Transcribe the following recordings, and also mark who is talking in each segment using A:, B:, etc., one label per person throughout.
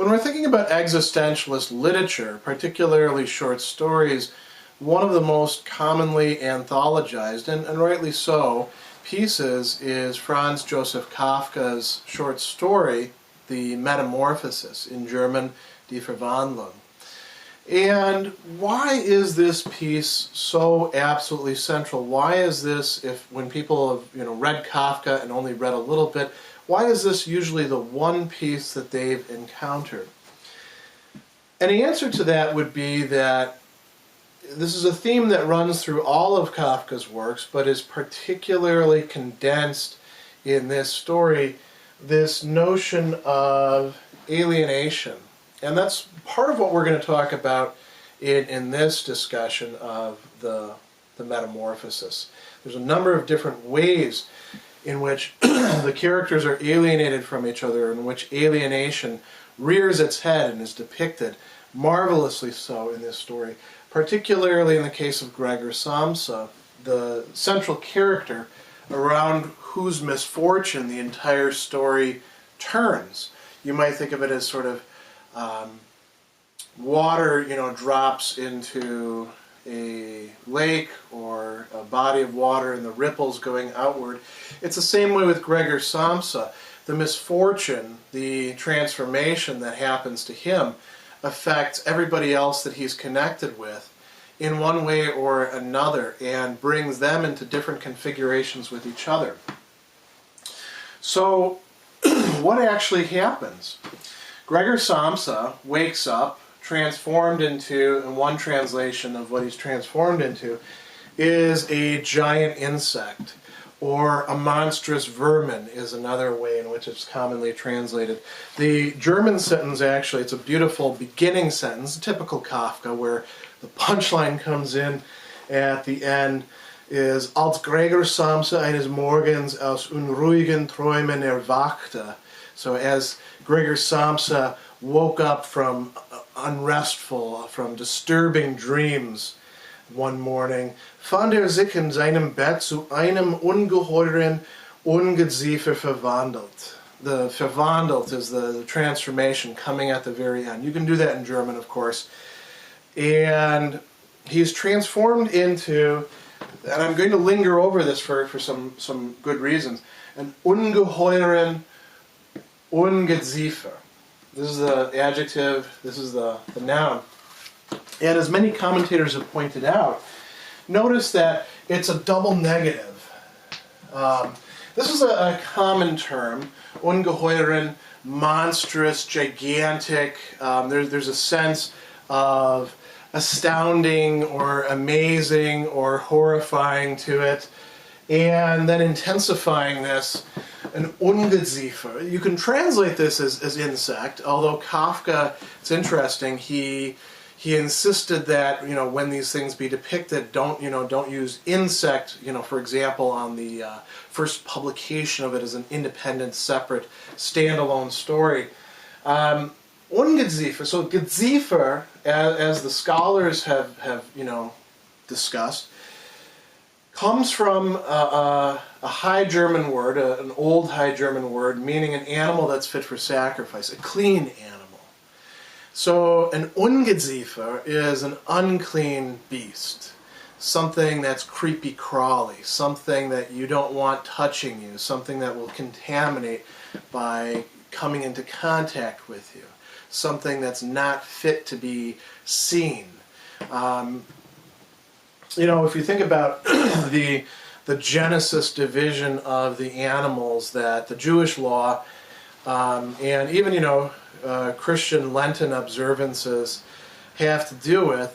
A: When we're thinking about existentialist literature, particularly short stories, one of the most commonly anthologized, and rightly so, pieces is Franz Joseph Kafka's short story, The Metamorphosis, in German, Die Verwandlung. And why is this piece so absolutely central? Why is this, when people have read Kafka and only read a little bit, why is this usually the one piece that they've encountered? And the answer to that would be that this is a theme that runs through all of Kafka's works, but is particularly condensed in this story, this notion of alienation. And that's part of what we're going to talk about in this discussion of the Metamorphosis. There's a number of different ways in which the characters are alienated from each other, in which alienation rears its head and is depicted marvelously so in this story, particularly in the case of Gregor Samsa, the central character around whose misfortune the entire story turns. You might think of it as sort of water, drops into a lake or a body of water and the ripples going outward. It's the same way with Gregor Samsa. The misfortune, the transformation that happens to him affects everybody else that he's connected with in one way or another and brings them into different configurations with each other. So what actually happens? Gregor Samsa wakes up transformed into, in one translation of what he's transformed into, is a giant insect, or a monstrous vermin is another way in which it's commonly translated. The German sentence, actually, it's a beautiful beginning sentence, typical Kafka, where the punchline comes in at the end, is als Gregor Samsa eines Morgens aus unruhigen Träumen erwachte. So as Gregor Samsa woke up from unrestful, from disturbing dreams one morning, fand sich in seinem Bett zu einem ungeheuren Ungeziefer verwandelt. The verwandelt is the transformation coming at the very end. You can do that in German, of course. And he's transformed into, and I'm going to linger over this for some good reasons, an ungeheuren Ungeziefer. This is the adjective, this is the noun. And as many commentators have pointed out, notice that it's a double negative. This is a common term, ungeheuren, monstrous, gigantic. There's a sense of astounding or amazing or horrifying to it. And then intensifying this, an Ungeziefer. You can translate this as insect, although Kafka, it's interesting, he insisted that, when these things be depicted, don't use insect, for example, on the first publication of it as an independent, separate, standalone story. Ungeziefer, so Geziefer, as the scholars have discussed, comes from a High German word, an old High German word, meaning an animal that's fit for sacrifice, a clean animal. So an Ungeziefer is an unclean beast, something that's creepy crawly, something that you don't want touching you, something that will contaminate by coming into contact with you, something that's not fit to be seen. If you think about the Genesis division of the animals that the Jewish law and even Christian Lenten observances have to do with,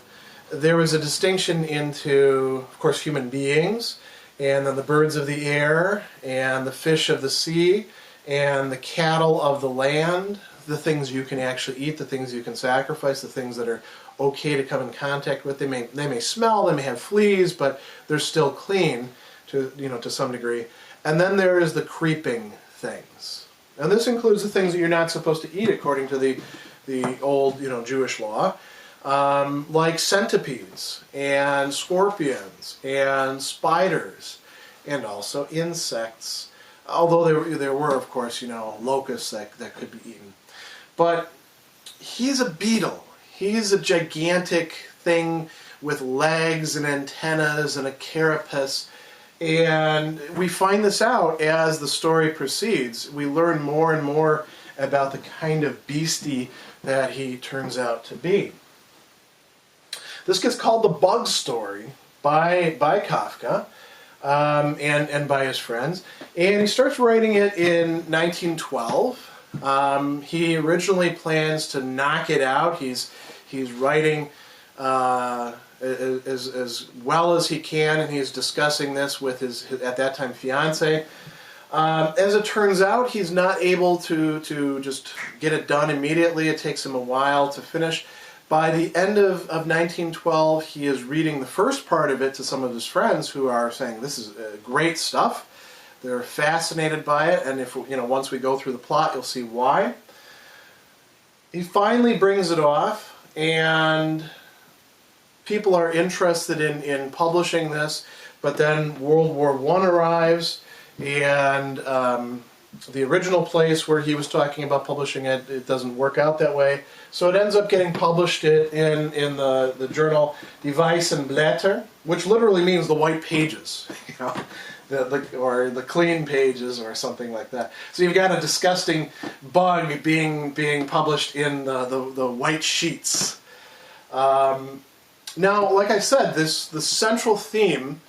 A: there was a distinction into, of course, human beings, and then the birds of the air, and the fish of the sea, and the cattle of the land, the things you can actually eat, the things you can sacrifice, the things that are okay to come in contact with. They may smell, they may have fleas, but they're still clean to some degree. And then there is the creeping things. And this includes the things that you're not supposed to eat according to the old Jewish law, like centipedes and scorpions and spiders and also insects. Although there were, of course, locusts that could be eaten. But he's a beetle. He's a gigantic thing with legs and antennas and a carapace. And we find this out as the story proceeds. We learn more and more about the kind of beastie that he turns out to be. This gets called the Bug Story by Kafka and by his friends. And he starts writing it in 1912. He originally plans to knock it out. He's writing as well as he can, and he's discussing this with his at that time fiance. As it turns out, he's not able to just get it done immediately. It takes him a while to finish. By the end of 1912, he is reading the first part of it to some of his friends who are saying, "This is great stuff." They're fascinated by it, and if once we go through the plot, you'll see why. He finally brings it off, and people are interested in publishing this, but then World War I arrives, and the original place where he was talking about publishing it, it doesn't work out that way. So it ends up getting published in the journal Die Weißen Blätter, which literally means the white pages, or the clean pages, or something like that. So you've got a disgusting bug being published in the white sheets. Now, like I said, the central theme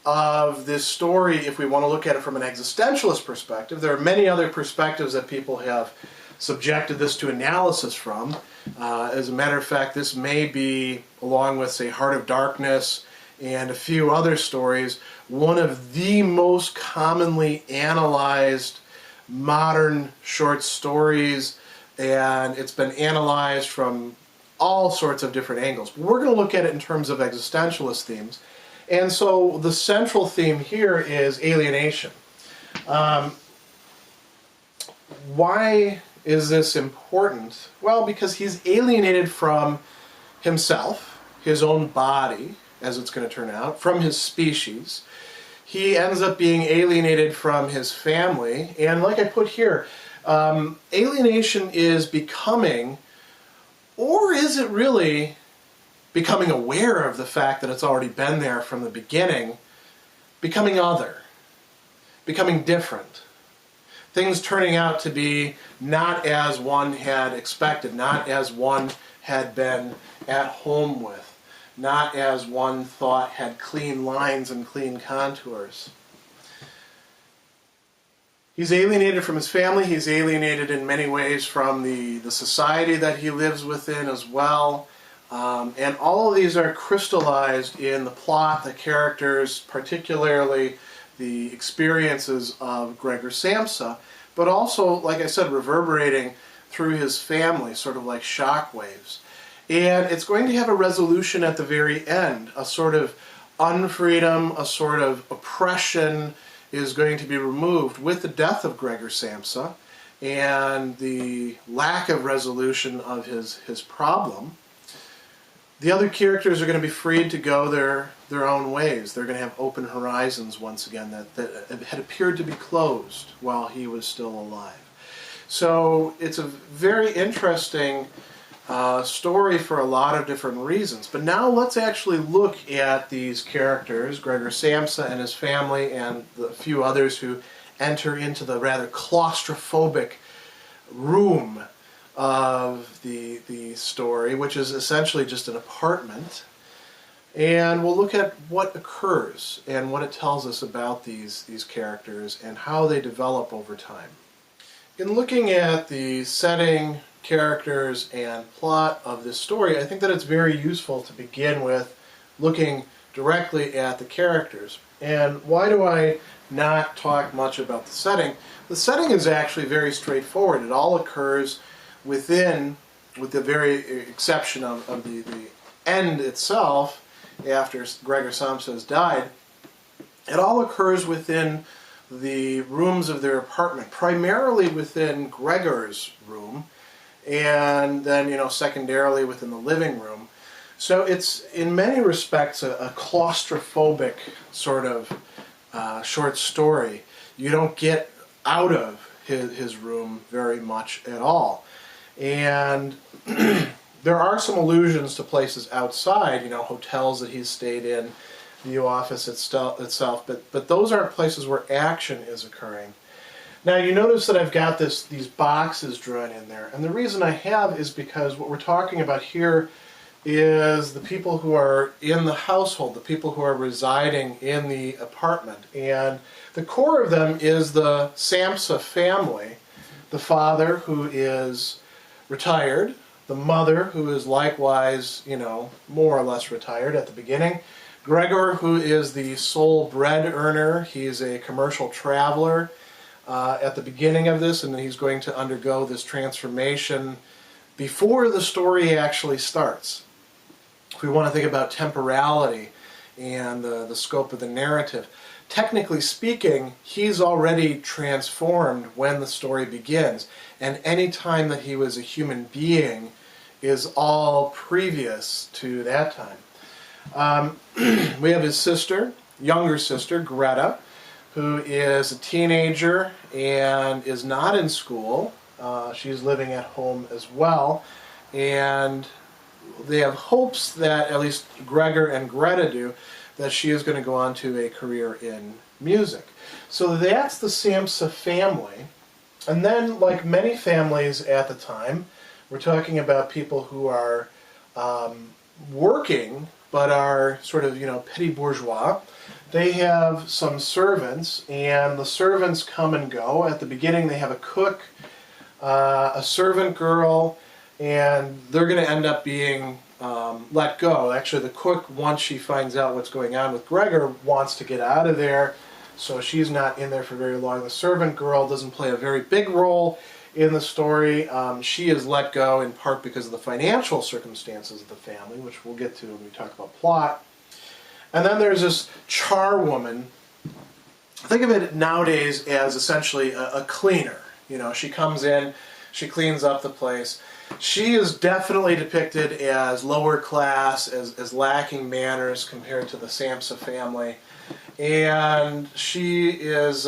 A: of this story, if we want to look at it from an existentialist perspective, there are many other perspectives that people have subjected this to analysis from. As a matter of fact, this may be, along with, say, Heart of Darkness and a few other stories, one of the most commonly analyzed modern short stories, and it's been analyzed from all sorts of different angles. But we're going to look at it in terms of existentialist themes. And so the central theme here is alienation. Why is this important? Well, because he's alienated from himself, his own body, as it's going to turn out, from his species. He ends up being alienated from his family. And like I put here, alienation is becoming, or is it really becoming aware of the fact that it's already been there from the beginning, becoming other, becoming different. Things turning out to be not as one had expected, not as one had been at home with, not as one thought had clean lines and clean contours. He's alienated from his family. He's alienated in many ways from the society that he lives within as well. And all of these are crystallized in the plot, the characters, particularly the experiences of Gregor Samsa, but also, like I said, reverberating through his family, sort of like shock waves. And it's going to have a resolution at the very end. A sort of unfreedom, a sort of oppression is going to be removed with the death of Gregor Samsa and the lack of resolution of his problem. The other characters are going to be freed to go their own ways. They're going to have open horizons once again that had appeared to be closed while he was still alive. So it's a very interesting story for a lot of different reasons. But now let's actually look at these characters, Gregor Samsa and his family, and the few others who enter into the rather claustrophobic room of the story, which is essentially just an apartment. And we'll look at what occurs and what it tells us about these characters and how they develop over time. In looking at the setting, characters, and plot of this story, I think that it's very useful to begin with looking directly at the characters. And why do I not talk much about the setting? The setting is actually very straightforward. It all occurs within, with the very exception of the end itself, after Gregor Samsa has died, it all occurs within the rooms of their apartment, primarily within Gregor's room, and then, secondarily within the living room. So it's, in many respects, a claustrophobic sort of short story. You don't get out of his room very much at all. And there are some allusions to places outside, hotels that he's stayed in, the office itself, but those aren't places where action is occurring. Now you notice that I've got these boxes drawn in there, and the reason I have is because what we're talking about here is the people who are in the household, the people who are residing in the apartment. And the core of them is the Samsa family, the father who is retired, the mother who is likewise, more or less retired at the beginning, Gregor, who is the sole bread earner. He's a commercial traveler at the beginning of this, and then he's going to undergo this transformation before the story actually starts. If we want to think about temporality and the scope of the narrative, technically speaking, he's already transformed when the story begins, and any time that he was a human being is all previous to that time. We have his sister, younger sister, Greta, who is a teenager and is not in school. She's living at home as well, and they have hopes that, at least Gregor and Greta do, that she is going to go on to a career in music. So that's the Samsa family. And then, like many families at the time, we're talking about people who are working, but are sort of, petty bourgeois. They have some servants, and the servants come and go. At the beginning, they have a cook, a servant girl, and they're going to end up being let go. Actually, the cook, once she finds out what's going on with Gregor, wants to get out of there, so she's not in there for very long. The servant girl doesn't play a very big role in the story. She is let go in part because of the financial circumstances of the family, which we'll get to when we talk about plot. And then there's this charwoman. Think of it nowadays as essentially a cleaner. She comes in, she cleans up the place. She is definitely depicted as lower class, as lacking manners compared to the Samsa family. And she is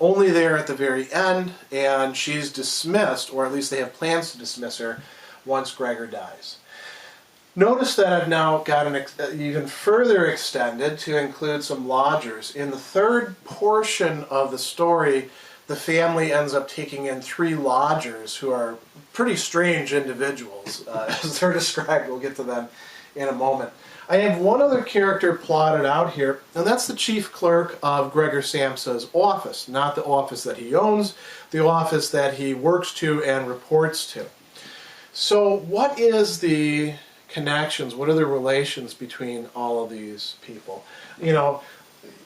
A: only there at the very end, and she's dismissed, or at least they have plans to dismiss her, once Gregor dies. Notice that I've now got even further extended to include some lodgers. In the third portion of the story, the family ends up taking in 3 lodgers who are pretty strange individuals, as they're described. We'll get to them in a moment. I have one other character plotted out here, and that's the chief clerk of Gregor Samsa's office. Not the office that he owns, the office that he works to and reports to. So what is the connections, what are the relations between all of these people?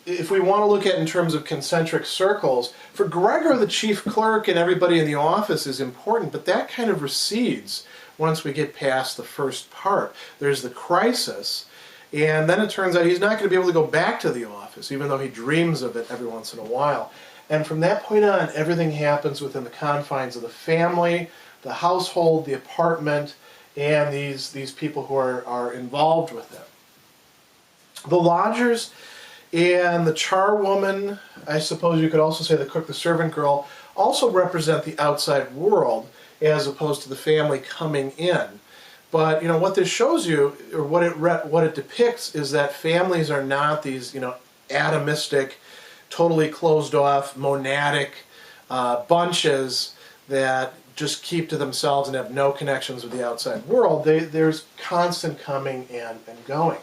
A: If we want to look at it in terms of concentric circles, for Gregor, the chief clerk and everybody in the office is important, but that kind of recedes once we get past the first part. There's the crisis, and then it turns out he's not going to be able to go back to the office, even though he dreams of it every once in a while. And from that point on, everything happens within the confines of the family, the household, the apartment, and these people who are involved with it. The lodgers and the charwoman, I suppose you could also say the cook, the servant girl, also represent the outside world as opposed to the family coming in. But what this shows you, or what it depicts, is that families are not these atomistic, totally closed off, monadic bunches that just keep to themselves and have no connections with the outside world. There's constant coming and going.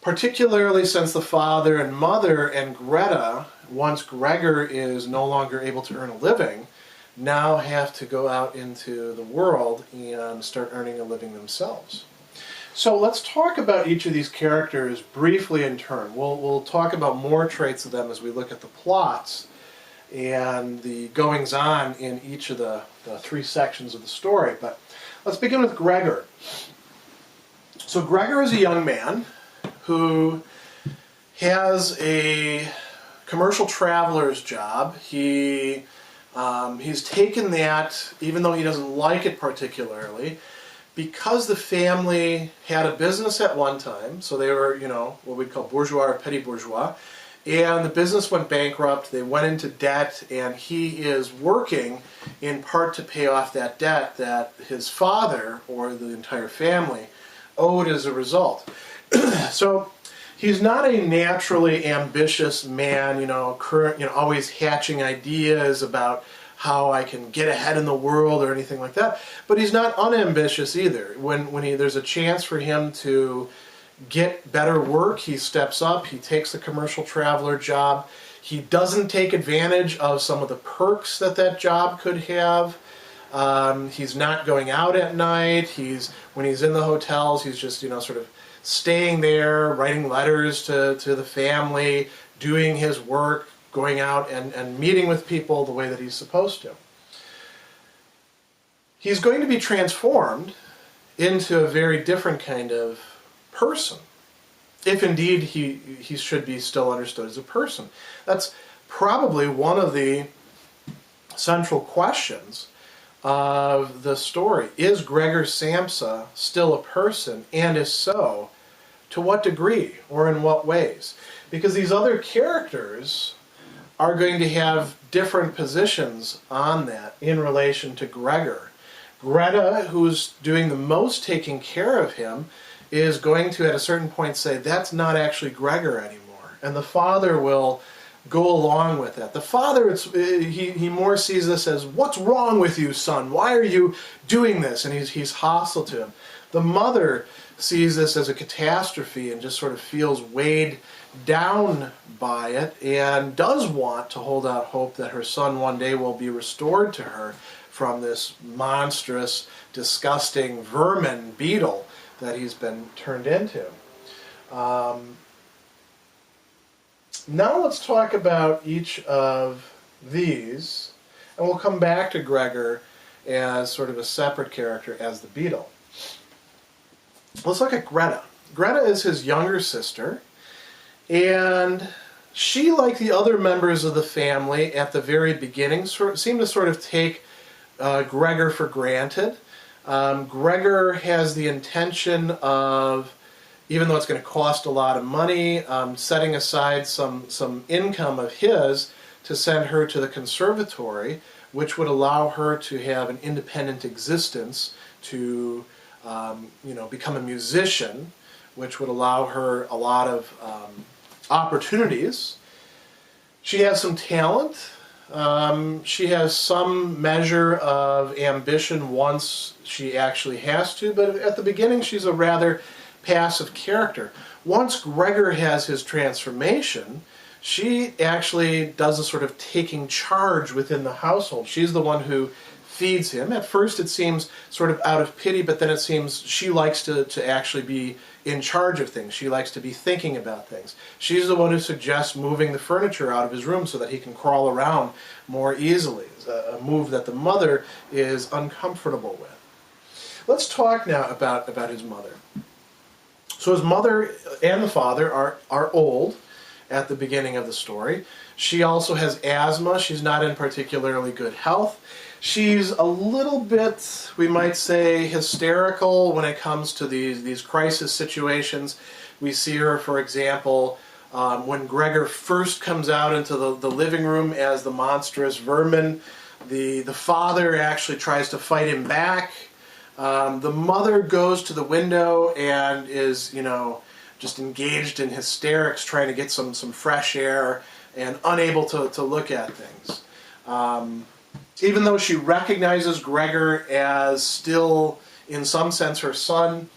A: Particularly since the father and mother and Greta, once Gregor is no longer able to earn a living, now have to go out into the world and start earning a living themselves. So let's talk about each of these characters briefly in turn. We'll talk about more traits of them as we look at the plots and the goings-on in each of the 3 sections of the story. But let's begin with Gregor. So Gregor is a young man who has a commercial traveler's job. He's taken that, even though he doesn't like it particularly, because the family had a business at one time, so they were, what we'd call bourgeois or petty bourgeois, and the business went bankrupt. They went into debt, and he is working in part to pay off that debt that his father, or the entire family, owed as a result. So he's not a naturally ambitious man, always hatching ideas about how I can get ahead in the world or anything like that. But he's not unambitious either. When there's a chance for him to get better work, he steps up. He takes the commercial traveler job. He doesn't take advantage of some of the perks that job could have. He's not going out at night. When he's in the hotels, he's just sort of staying there, writing letters to the family, doing his work, going out and meeting with people the way that he's supposed to. He's going to be transformed into a very different kind of person, if indeed he should be still understood as a person. That's probably one of the central questions of the story. Is Gregor Samsa still a person? And if so, to what degree or in what ways? Because these other characters are going to have different positions on that in relation to Gregor. Greta, who's doing the most taking care of him, is going to at a certain point say, that's not actually Gregor anymore. And the father will go along with that. The father, he more sees this as, what's wrong with you, son? Why are you doing this? And he's hostile to him. The mother sees this as a catastrophe and just sort of feels weighed down by it and does want to hold out hope that her son one day will be restored to her from this monstrous, disgusting vermin beetle that he's been turned into. Now let's talk about each of these, and we'll come back to Gregor as sort of a separate character as the beetle. Let's look at Greta. Greta is his younger sister, and she, like the other members of the family at the very beginning, seemed to sort of take Gregor for granted. Gregor has the intention of, even though it's going to cost a lot of money, setting aside some income of his to send her to the conservatory, which would allow her to have an independent existence, to become a musician, which would allow her a lot of opportunities. She has some talent. She has some measure of ambition once she actually has to, but at the beginning she's a rather passive character. Once Gregor has his transformation, she actually does a sort of taking charge within the household. She's the one who feeds him. At first it seems sort of out of pity, but then it seems she likes to actually be in charge of things. She likes to be thinking about things. She's the one who suggests moving the furniture out of his room so that he can crawl around more easily, a move that the mother is uncomfortable with. Let's talk now about his mother. So his mother and the father are old at the beginning of the story. She also has asthma. She's not in particularly good health. She's a little bit, we might say, hysterical when it comes to these crisis situations. We see her, for example, when Gregor first comes out into the living room as the monstrous vermin. The father actually tries to fight him back. The mother goes to the window and is, just engaged in hysterics, trying to get some fresh air and unable to look at things. Even though she recognizes Gregor as still, in some sense, her son,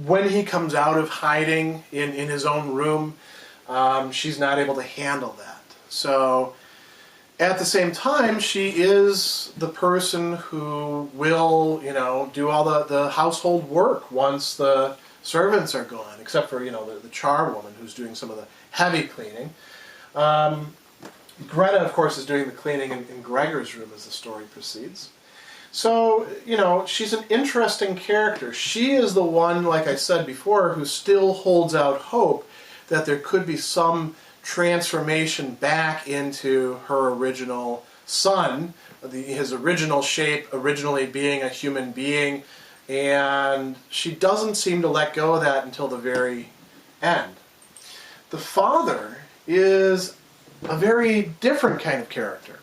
A: when he comes out of hiding in his own room, she's not able to handle that. So, at the same time, she is the person who will, do all the household work once the servants are gone, except for, the charwoman who's doing some of the heavy cleaning. Greta, of course, is doing the cleaning in Gregor's room as the story proceeds. So, she's an interesting character. She is the one, like I said before, who still holds out hope that there could be some transformation back into her original son, his original shape, originally being a human being, and she doesn't seem to let go of that until the very end. The father is a very different kind of character.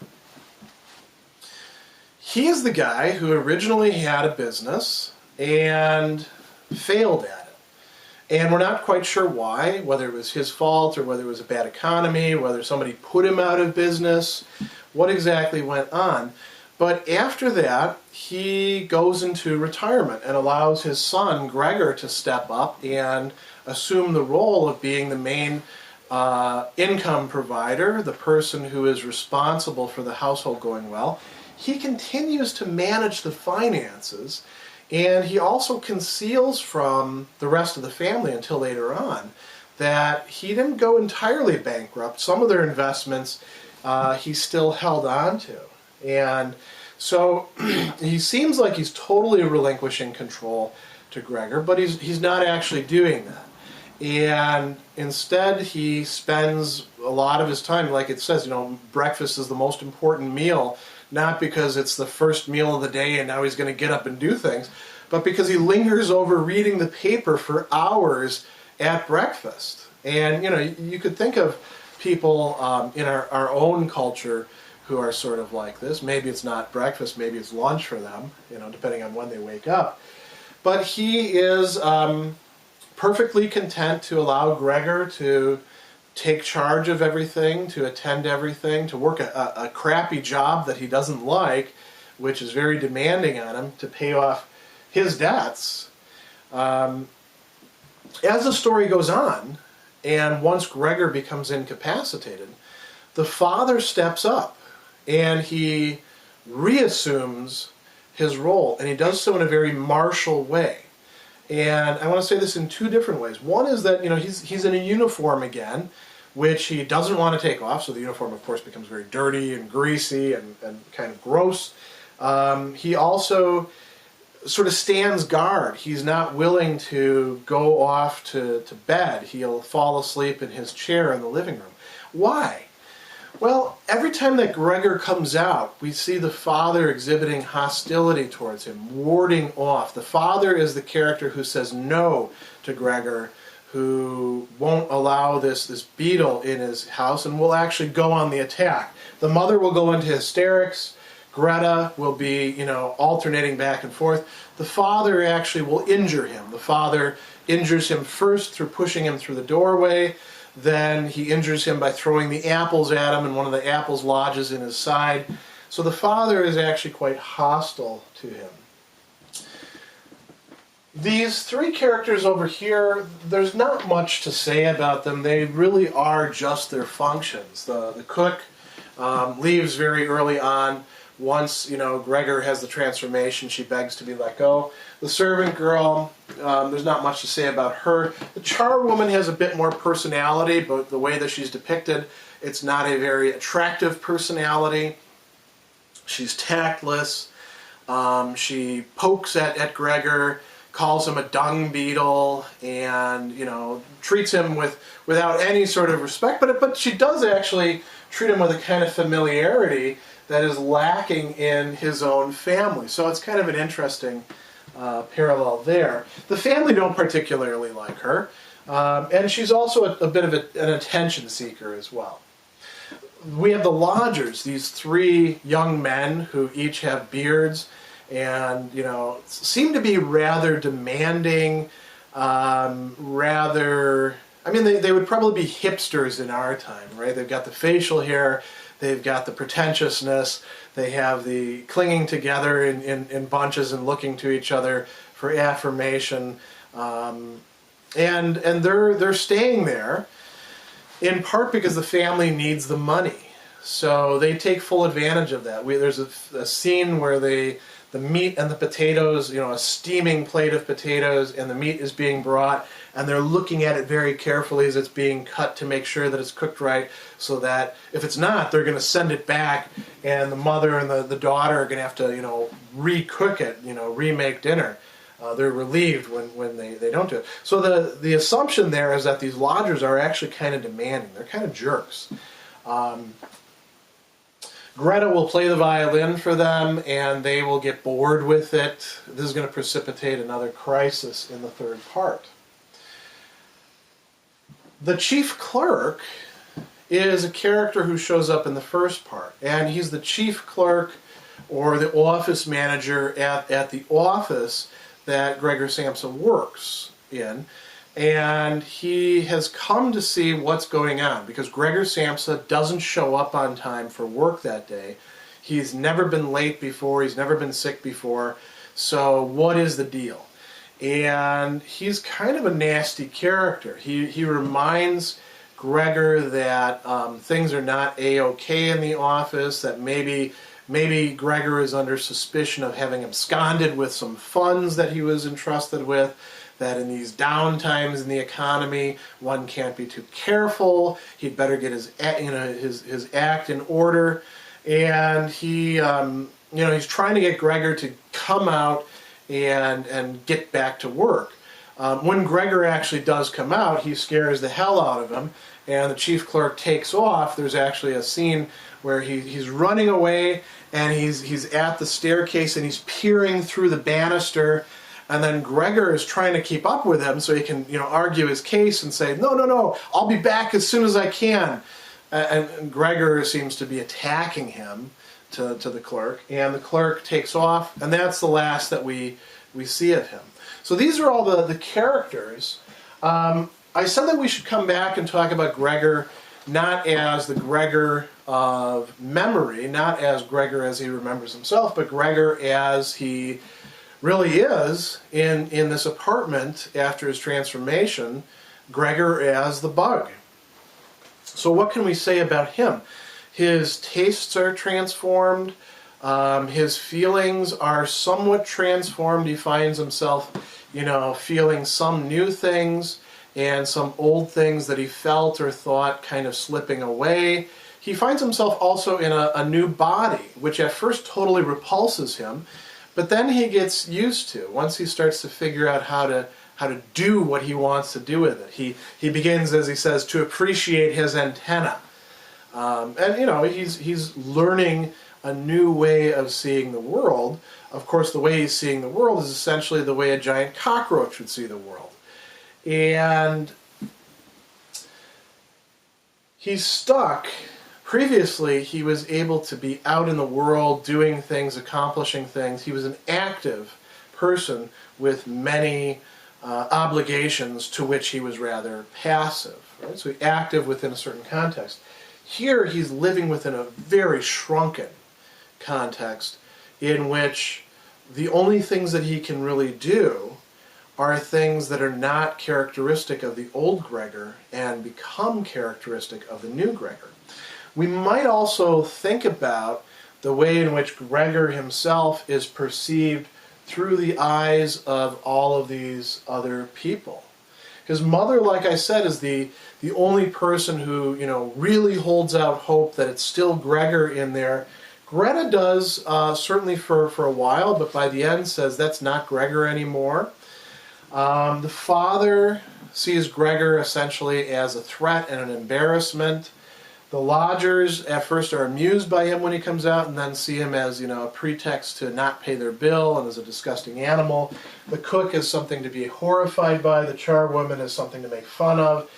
A: He is the guy who originally had a business and failed at it. And we're not quite sure why, whether it was his fault or whether it was a bad economy, whether somebody put him out of business, what exactly went on. But after that, he goes into retirement and allows his son, Gregor, to step up and assume the role of being the main income provider, the person who is responsible for the household going well. He continues to manage the finances, and he also conceals from the rest of the family until later on that he didn't go entirely bankrupt. Some of their investments he still held on to. And so he seems like he's totally relinquishing control to Gregor, but he's not actually doing that. And instead he spends a lot of his time, like it says, breakfast is the most important meal, not because it's the first meal of the day and now he's going to get up and do things, but because he lingers over reading the paper for hours at breakfast. And, you could think of people in our own culture who are sort of like this. Maybe it's not breakfast, maybe it's lunch for them, depending on when they wake up. But he is perfectly content to allow Gregor to take charge of everything, to attend to everything, to work a crappy job that he doesn't like, which is very demanding on him, to pay off his debts. As the story goes on, and once Gregor becomes incapacitated, the father steps up and he reassumes his role, and he does so in a very martial way. And I want to say this in two different ways. One is that he's in a uniform again, which he doesn't want to take off, so the uniform of course becomes very dirty and greasy and kind of gross. He also sort of stands guard. He's not willing to go off to bed. He'll fall asleep in his chair in the living room. Why? Well, every time that Gregor comes out, we see the father exhibiting hostility towards him, warding off. The father is the character who says no to Gregor, who won't allow this beetle in his house and will actually go on the attack. The mother will go into hysterics. Greta will be, alternating back and forth. The father actually will injure him. The father injures him first through pushing him through the doorway. Then he injures him by throwing the apples at him, and one of the apples lodges in his side. So the father is actually quite hostile to him. These three characters over here, there's not much to say about them. They really are just their functions. The cook leaves very early on. Once, Gregor has the transformation, she begs to be let go. The servant girl, there's not much to say about her. The charwoman has a bit more personality, but the way that she's depicted, it's not a very attractive personality. She's tactless. She pokes at Gregor, calls him a dung beetle, and, treats him without any sort of respect. But she does actually treat him with a kind of familiarity that is lacking in his own family. So it's kind of an interesting parallel there. The family don't particularly like her, and she's also a bit of an attention seeker as well. We have the lodgers, these three young men who each have beards and, seem to be rather demanding, they would probably be hipsters in our time, right? They've got the facial hair, they've got the pretentiousness, they have the clinging together in bunches and looking to each other for affirmation, and they're staying there in part because the family needs the money. So they take full advantage of that. There's a scene where the meat and the potatoes, a steaming plate of potatoes, and the meat is being brought, and they're looking at it very carefully as it's being cut to make sure that it's cooked right, so that if it's not, they're going to send it back, and the mother and the daughter are going to have to, re-cook it, remake dinner. They're relieved when they don't do it. So the assumption there is that these lodgers are actually kind of demanding. They're kind of jerks. Greta will play the violin for them, and they will get bored with it. This is going to precipitate another crisis in the third part. The chief clerk is a character who shows up in the first part. And he's the chief clerk or the office manager at the office that Gregor Samsa works in. And he has come to see what's going on because Gregor Samsa doesn't show up on time for work that day. He's never been late before. He's never been sick before. So what is the deal? And he's kind of a nasty character. He reminds Gregor that things are not A-okay in the office, that maybe Gregor is under suspicion of having absconded with some funds that he was entrusted with, that in these down times in the economy, one can't be too careful. He'd better get his act in order. And he's trying to get Gregor to come out and get back to work. When Gregor actually does come out, he scares the hell out of him, and the chief clerk takes off. There's actually a scene where he's running away, and he's at the staircase, and he's peering through the banister, and then Gregor is trying to keep up with him so he can argue his case and say, no, I'll be back as soon as I can. And Gregor seems to be attacking him to the clerk, and the clerk takes off, and that's the last that we see of him. So these are all the characters. I said that we should come back and talk about Gregor not as the Gregor of memory, not as Gregor as he remembers himself, but Gregor as he really is in this apartment after his transformation, Gregor as the bug. So what can we say about him? His tastes are transformed. His feelings are somewhat transformed. He finds himself, feeling some new things and some old things that he felt or thought kind of slipping away. He finds himself also in a new body, which at first totally repulses him, but then he gets used to. Once he starts to figure out how to do what he wants to do with it, he begins, as he says, to appreciate his antenna. He's learning a new way of seeing the world. Of course, the way he's seeing the world is essentially the way a giant cockroach would see the world. And he's stuck. Previously, he was able to be out in the world, doing things, accomplishing things. He was an active person with many obligations to which he was rather passive. Right? So active within a certain context. Here he's living within a very shrunken context in which the only things that he can really do are things that are not characteristic of the old Gregor and become characteristic of the new Gregor. We might also think about the way in which Gregor himself is perceived through the eyes of all of these other people. His mother, like I said, is the only person who, really holds out hope that it's still Gregor in there. Greta does, certainly for a while, but by the end says that's not Gregor anymore. The father sees Gregor essentially as a threat and an embarrassment. The lodgers at first are amused by him when he comes out and then see him as, a pretext to not pay their bill and as a disgusting animal. The cook is something to be horrified by. The charwoman is something to make fun of.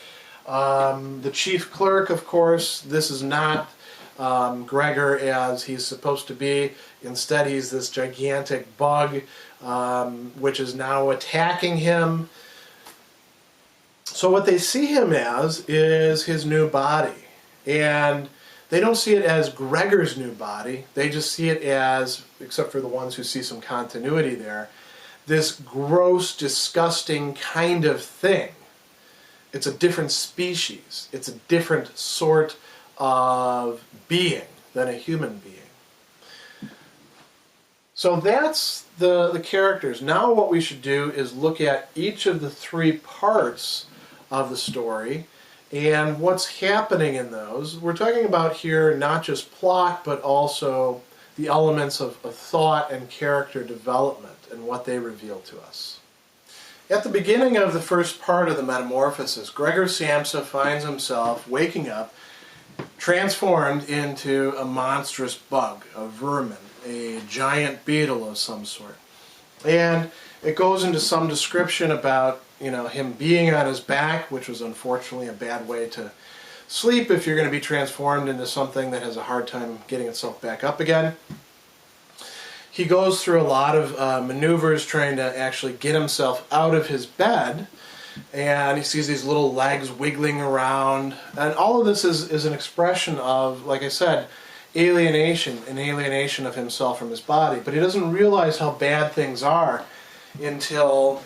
A: The chief clerk, of course, this is not Gregor as he's supposed to be. Instead, he's this gigantic bug which is now attacking him. So what they see him as is his new body. And they don't see it as Gregor's new body. They just see it as, except for the ones who see some continuity there, this gross, disgusting kind of thing. It's a different species. It's a different sort of being than a human being. So that's the characters. Now what we should do is look at each of the three parts of the story and what's happening in those. We're talking about here not just plot, but also the elements of thought and character development and what they reveal to us. At the beginning of the first part of the Metamorphosis, Gregor Samsa finds himself waking up transformed into a monstrous bug, a vermin, a giant beetle of some sort. And it goes into some description about him being on his back, which was unfortunately a bad way to sleep if you're going to be transformed into something that has a hard time getting itself back up again. He goes through a lot of maneuvers trying to actually get himself out of his bed, and he sees these little legs wiggling around, and all of this is an expression of, like I said, alienation, an alienation of himself from his body. But he doesn't realize how bad things are until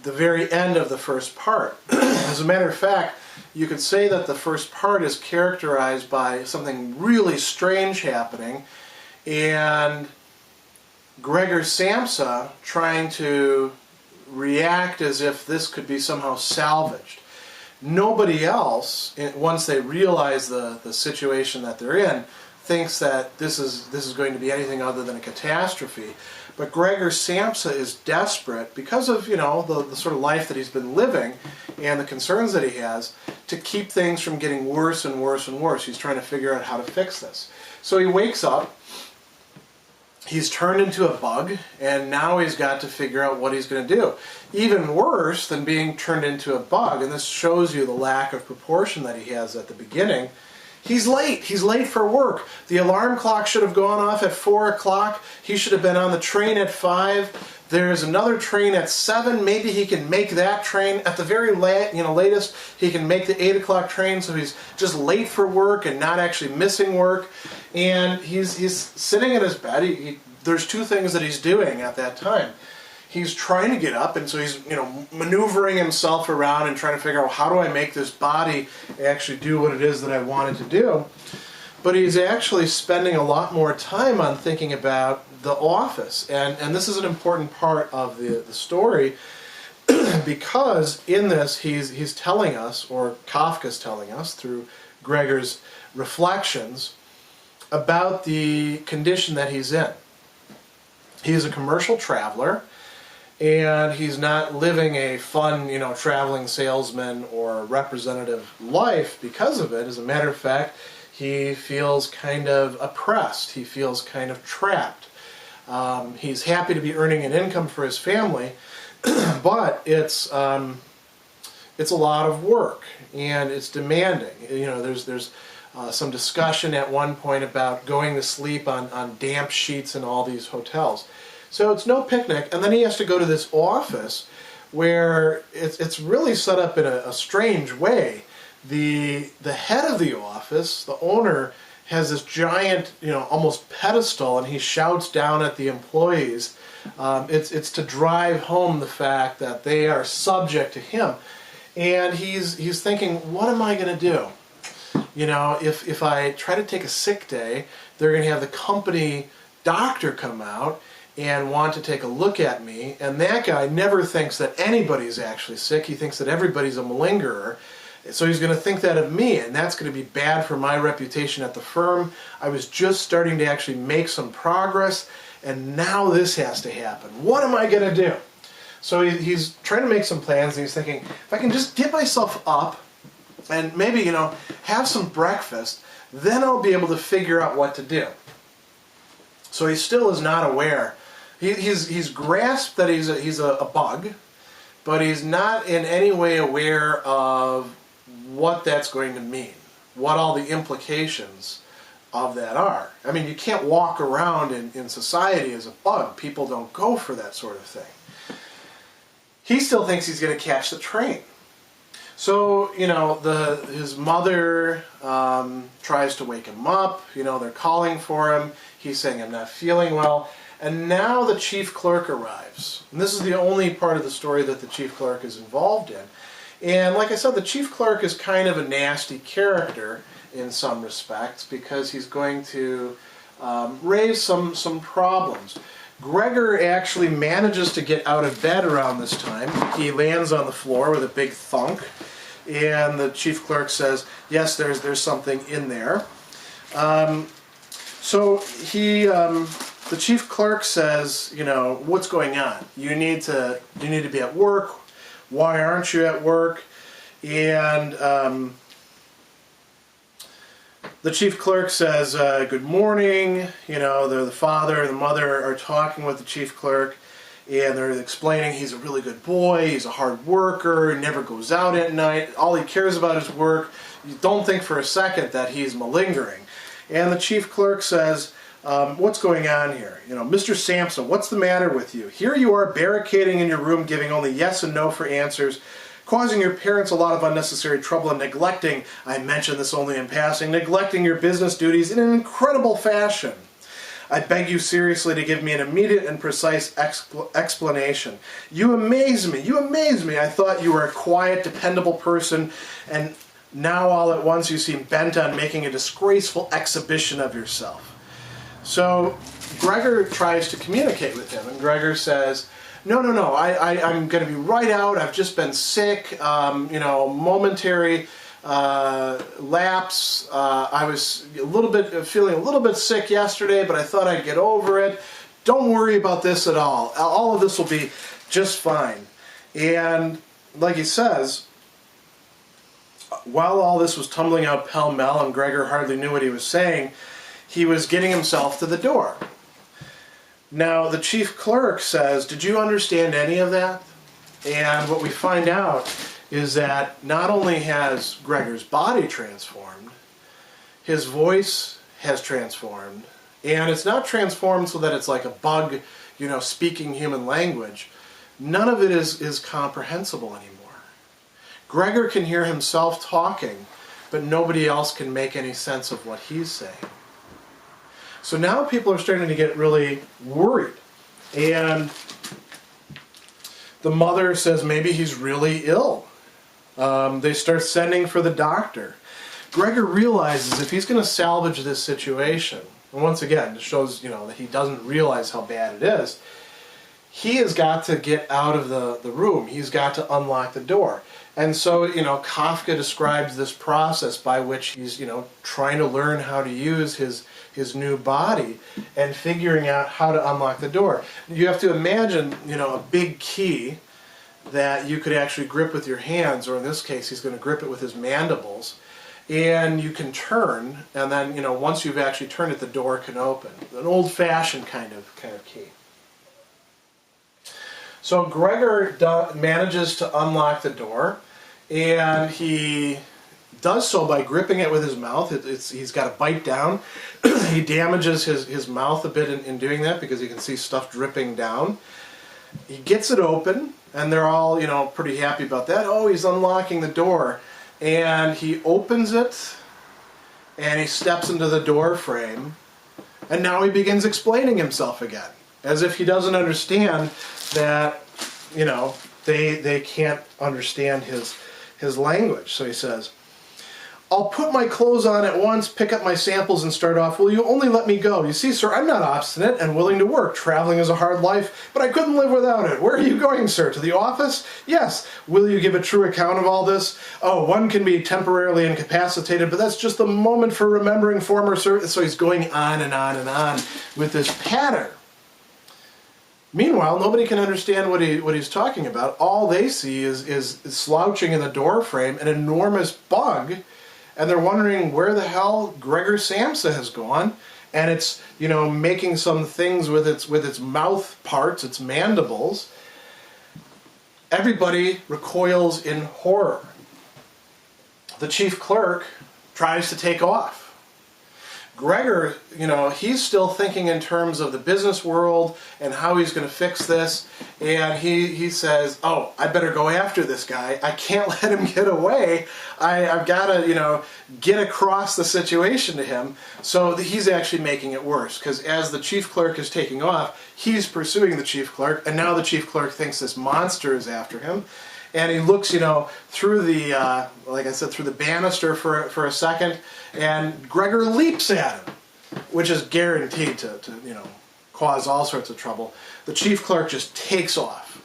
A: the very end of the first part. As a matter of fact, you could say that the first part is characterized by something really strange happening, and Gregor Samsa trying to react as if this could be somehow salvaged. Nobody else, once they realize the situation that they're in, thinks that this is going to be anything other than a catastrophe. But Gregor Samsa is desperate because of, the sort of life that he's been living and the concerns that he has, to keep things from getting worse and worse and worse. He's trying to figure out how to fix this. So he wakes up. He's turned into a bug, and now he's got to figure out what he's going to do. Even worse than being turned into a bug, and this shows you the lack of proportion that he has at the beginning, he's late. He's late for work. The alarm clock should have gone off at 4 o'clock. He should have been on the train at 5. There's another train at 7. Maybe he can make that train. At the very latest, he can make the 8 o'clock train, so he's just late for work and not actually missing work. And he's sitting in his bed. There's two things that he's doing at that time. He's trying to get up, and so he's maneuvering himself around and trying to figure out, how do I make this body actually do what it is that I want it to do. But he's actually spending a lot more time on thinking about the office. And this is an important part of the story, because in this he's telling us, or Kafka's telling us through Gregor's reflections, about the condition that he's in. He's a commercial traveler, and he's not living a fun, traveling salesman or representative life because of it. As a matter of fact, he feels kind of oppressed. He feels kind of trapped. He's happy to be earning an income for his family, but it's a lot of work, and it's demanding. There's some discussion at one point about going to sleep on damp sheets in all these hotels. So it's no picnic, and then he has to go to this office where it's really set up in a strange way. The head of the office, the owner, has this giant, almost pedestal, and he shouts down at the employees. It's to drive home the fact that they are subject to him. And he's thinking, what am I going to do? If I try to take a sick day, they're going to have the company doctor come out and want to take a look at me, and that guy never thinks that anybody's actually sick. He thinks that everybody's a malingerer. So he's going to think that of me, and that's going to be bad for my reputation at the firm. I was just starting to actually make some progress, and now this has to happen. What am I going to do? So he's trying to make some plans, and he's thinking, if I can just get myself up and maybe, have some breakfast, then I'll be able to figure out what to do. So he still is not aware. He's grasped that he's a bug, but he's not in any way aware of what that's going to mean, what all the implications of that are. I mean, you can't walk around in society as a bug. People don't go for that sort of thing. He still thinks he's going to catch the train. So, his mother tries to wake him up. They're calling for him. He's saying, I'm not feeling well. And now the chief clerk arrives. And this is the only part of the story that the chief clerk is involved in. And like I said, the chief clerk is kind of a nasty character in some respects, because he's going to raise some problems. Gregor actually manages to get out of bed around this time. He lands on the floor with a big thunk, and the chief clerk says, yes, there's something in there. So the chief clerk says, what's going on? You need to be at work. Why aren't you at work? And the chief clerk says, good morning. The father and the mother are talking with the chief clerk, and they're explaining he's a really good boy, he's a hard worker, he never goes out at night, all he cares about is work. You don't think for a second that he's malingering. And the chief clerk says, what's going on here? You know, Mr. Samsa, what's the matter with you? Here you are barricading in your room, giving only yes and no for answers, causing your parents a lot of unnecessary trouble and neglecting, I mention this only in passing, neglecting your business duties in an incredible fashion. I beg you seriously to give me an immediate and precise explanation. You amaze me. You amaze me. I thought you were a quiet, dependable person, and now all at once you seem bent on making a disgraceful exhibition of yourself. So Gregor tries to communicate with him, and Gregor says, no, I'm going to be right out. I've just been sick, momentary lapse. I was feeling a little bit sick yesterday, but I thought I'd get over it. Don't worry about this at all. All of this will be just fine. And like he says, while all this was tumbling out pell-mell and Gregor hardly knew what he was saying, he was getting himself to the door. Now, the chief clerk says, did you understand any of that? And what we find out is that not only has Gregor's body transformed, his voice has transformed, and it's not transformed so that it's like a bug, speaking human language. None of it is comprehensible anymore. Gregor can hear himself talking, but nobody else can make any sense of what he's saying. So now people are starting to get really worried. And the mother says maybe he's really ill. They start sending for the doctor. Gregor realizes if he's going to salvage this situation, and once again, it shows that he doesn't realize how bad it is, he has got to get out of the room. He's got to unlock the door. And so, Kafka describes this process by which he's, trying to learn how to use his new body and figuring out how to unlock the door. You have to imagine, a big key that you could actually grip with your hands, or in this case, he's going to grip it with his mandibles, and you can turn, and then, once you've actually turned it, the door can open. An old-fashioned kind of key. So Gregor manages to unlock the door, and he does so by gripping it with his mouth. He's got to bite down. He damages his mouth a bit in doing that because you can see stuff dripping down. He gets it open, and they're all, pretty happy about that. Oh, he's unlocking the door. And he opens it, and he steps into the door frame, and now he begins explaining himself again, as if he doesn't understand that, they can't understand his language. So he says, I'll put my clothes on at once, pick up my samples, and start off. Will you only let me go? You see, sir, I'm not obstinate and willing to work. Traveling is a hard life, but I couldn't live without it. Where are you going, sir? To the office? Yes. Will you give a true account of all this? Oh, one can be temporarily incapacitated, but that's just the moment for remembering former service. So he's going on and on and on with this patter. Meanwhile, nobody can understand what he's talking about. All they see is slouching in the door frame, an enormous bug, and they're wondering where the hell Gregor Samsa has gone, and it's making some things with its mouth parts, its mandibles. Everybody recoils in horror. The chief clerk tries to take off. Gregor, he's still thinking in terms of the business world and how he's going to fix this, and he says, oh, I better go after this guy. I can't let him get away. I've got to, get across the situation to him. So he's actually making it worse, because as the chief clerk is taking off, he's pursuing the chief clerk, and now the chief clerk thinks this monster is after him. And he looks, through the, like I said, through the banister for a second, and Gregor leaps at him, which is guaranteed to cause all sorts of trouble. The chief clerk just takes off.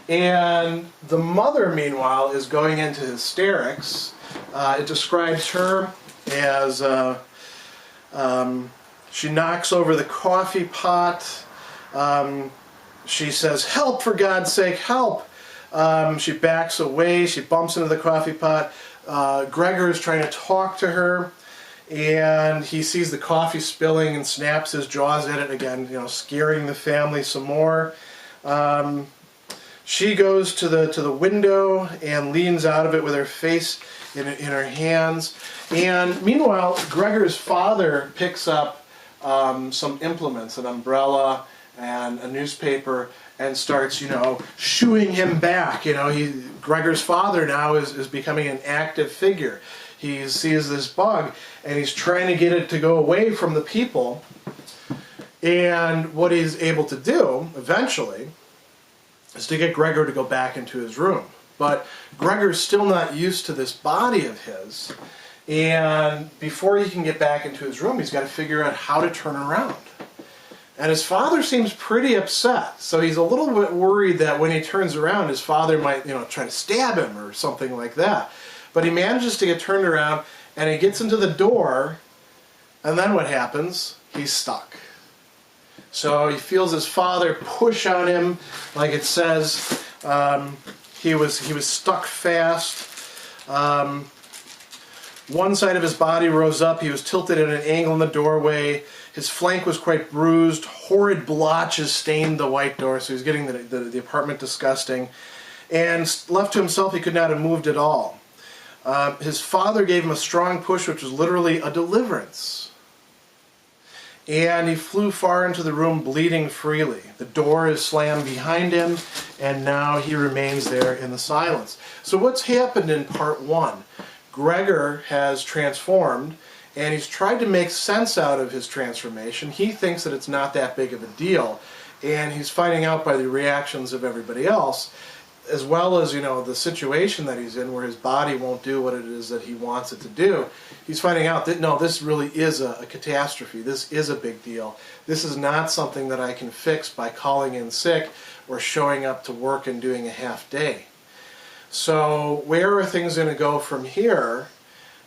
A: And the mother, meanwhile, is going into hysterics. It describes her as, she knocks over the coffee pot. She says, help, for God's sake, help. She backs away, she bumps into the coffee pot. Gregor is trying to talk to her, and he sees the coffee spilling and snaps his jaws at it again, scaring the family some more. She goes to the window and leans out of it with her face in her hands. And meanwhile, Gregor's father picks up some implements, an umbrella and a newspaper, and starts, shooing him back. Gregor's father now is becoming an active figure. He sees this bug, and he's trying to get it to go away from the people. And what he's able to do, eventually, is to get Gregor to go back into his room. But Gregor's still not used to this body of his, and before he can get back into his room, he's got to figure out how to turn around. And his father seems pretty upset, so he's a little bit worried that when he turns around, his father might, try to stab him or something like that. But he manages to get turned around, and he gets into the door, and then what happens? He's stuck. So he feels his father push on him, like it says. He was stuck fast. One side of his body rose up. He was tilted at an angle in the doorway. His flank was quite bruised. Horrid blotches stained the white door, so he was getting the apartment disgusting. And left to himself, he could not have moved at all. His father gave him a strong push, which was literally a deliverance. And he flew far into the room, bleeding freely. The door is slammed behind him, and now he remains there in the silence. So what's happened in part one? Gregor has transformed, and he's tried to make sense out of his transformation. He thinks that it's not that big of a deal, and he's finding out by the reactions of everybody else, as well as, the situation that he's in where his body won't do what it is that he wants it to do. He's finding out that, no, this really is a catastrophe. This is a big deal. This is not something that I can fix by calling in sick or showing up to work and doing a half day. So where are things going to go from here?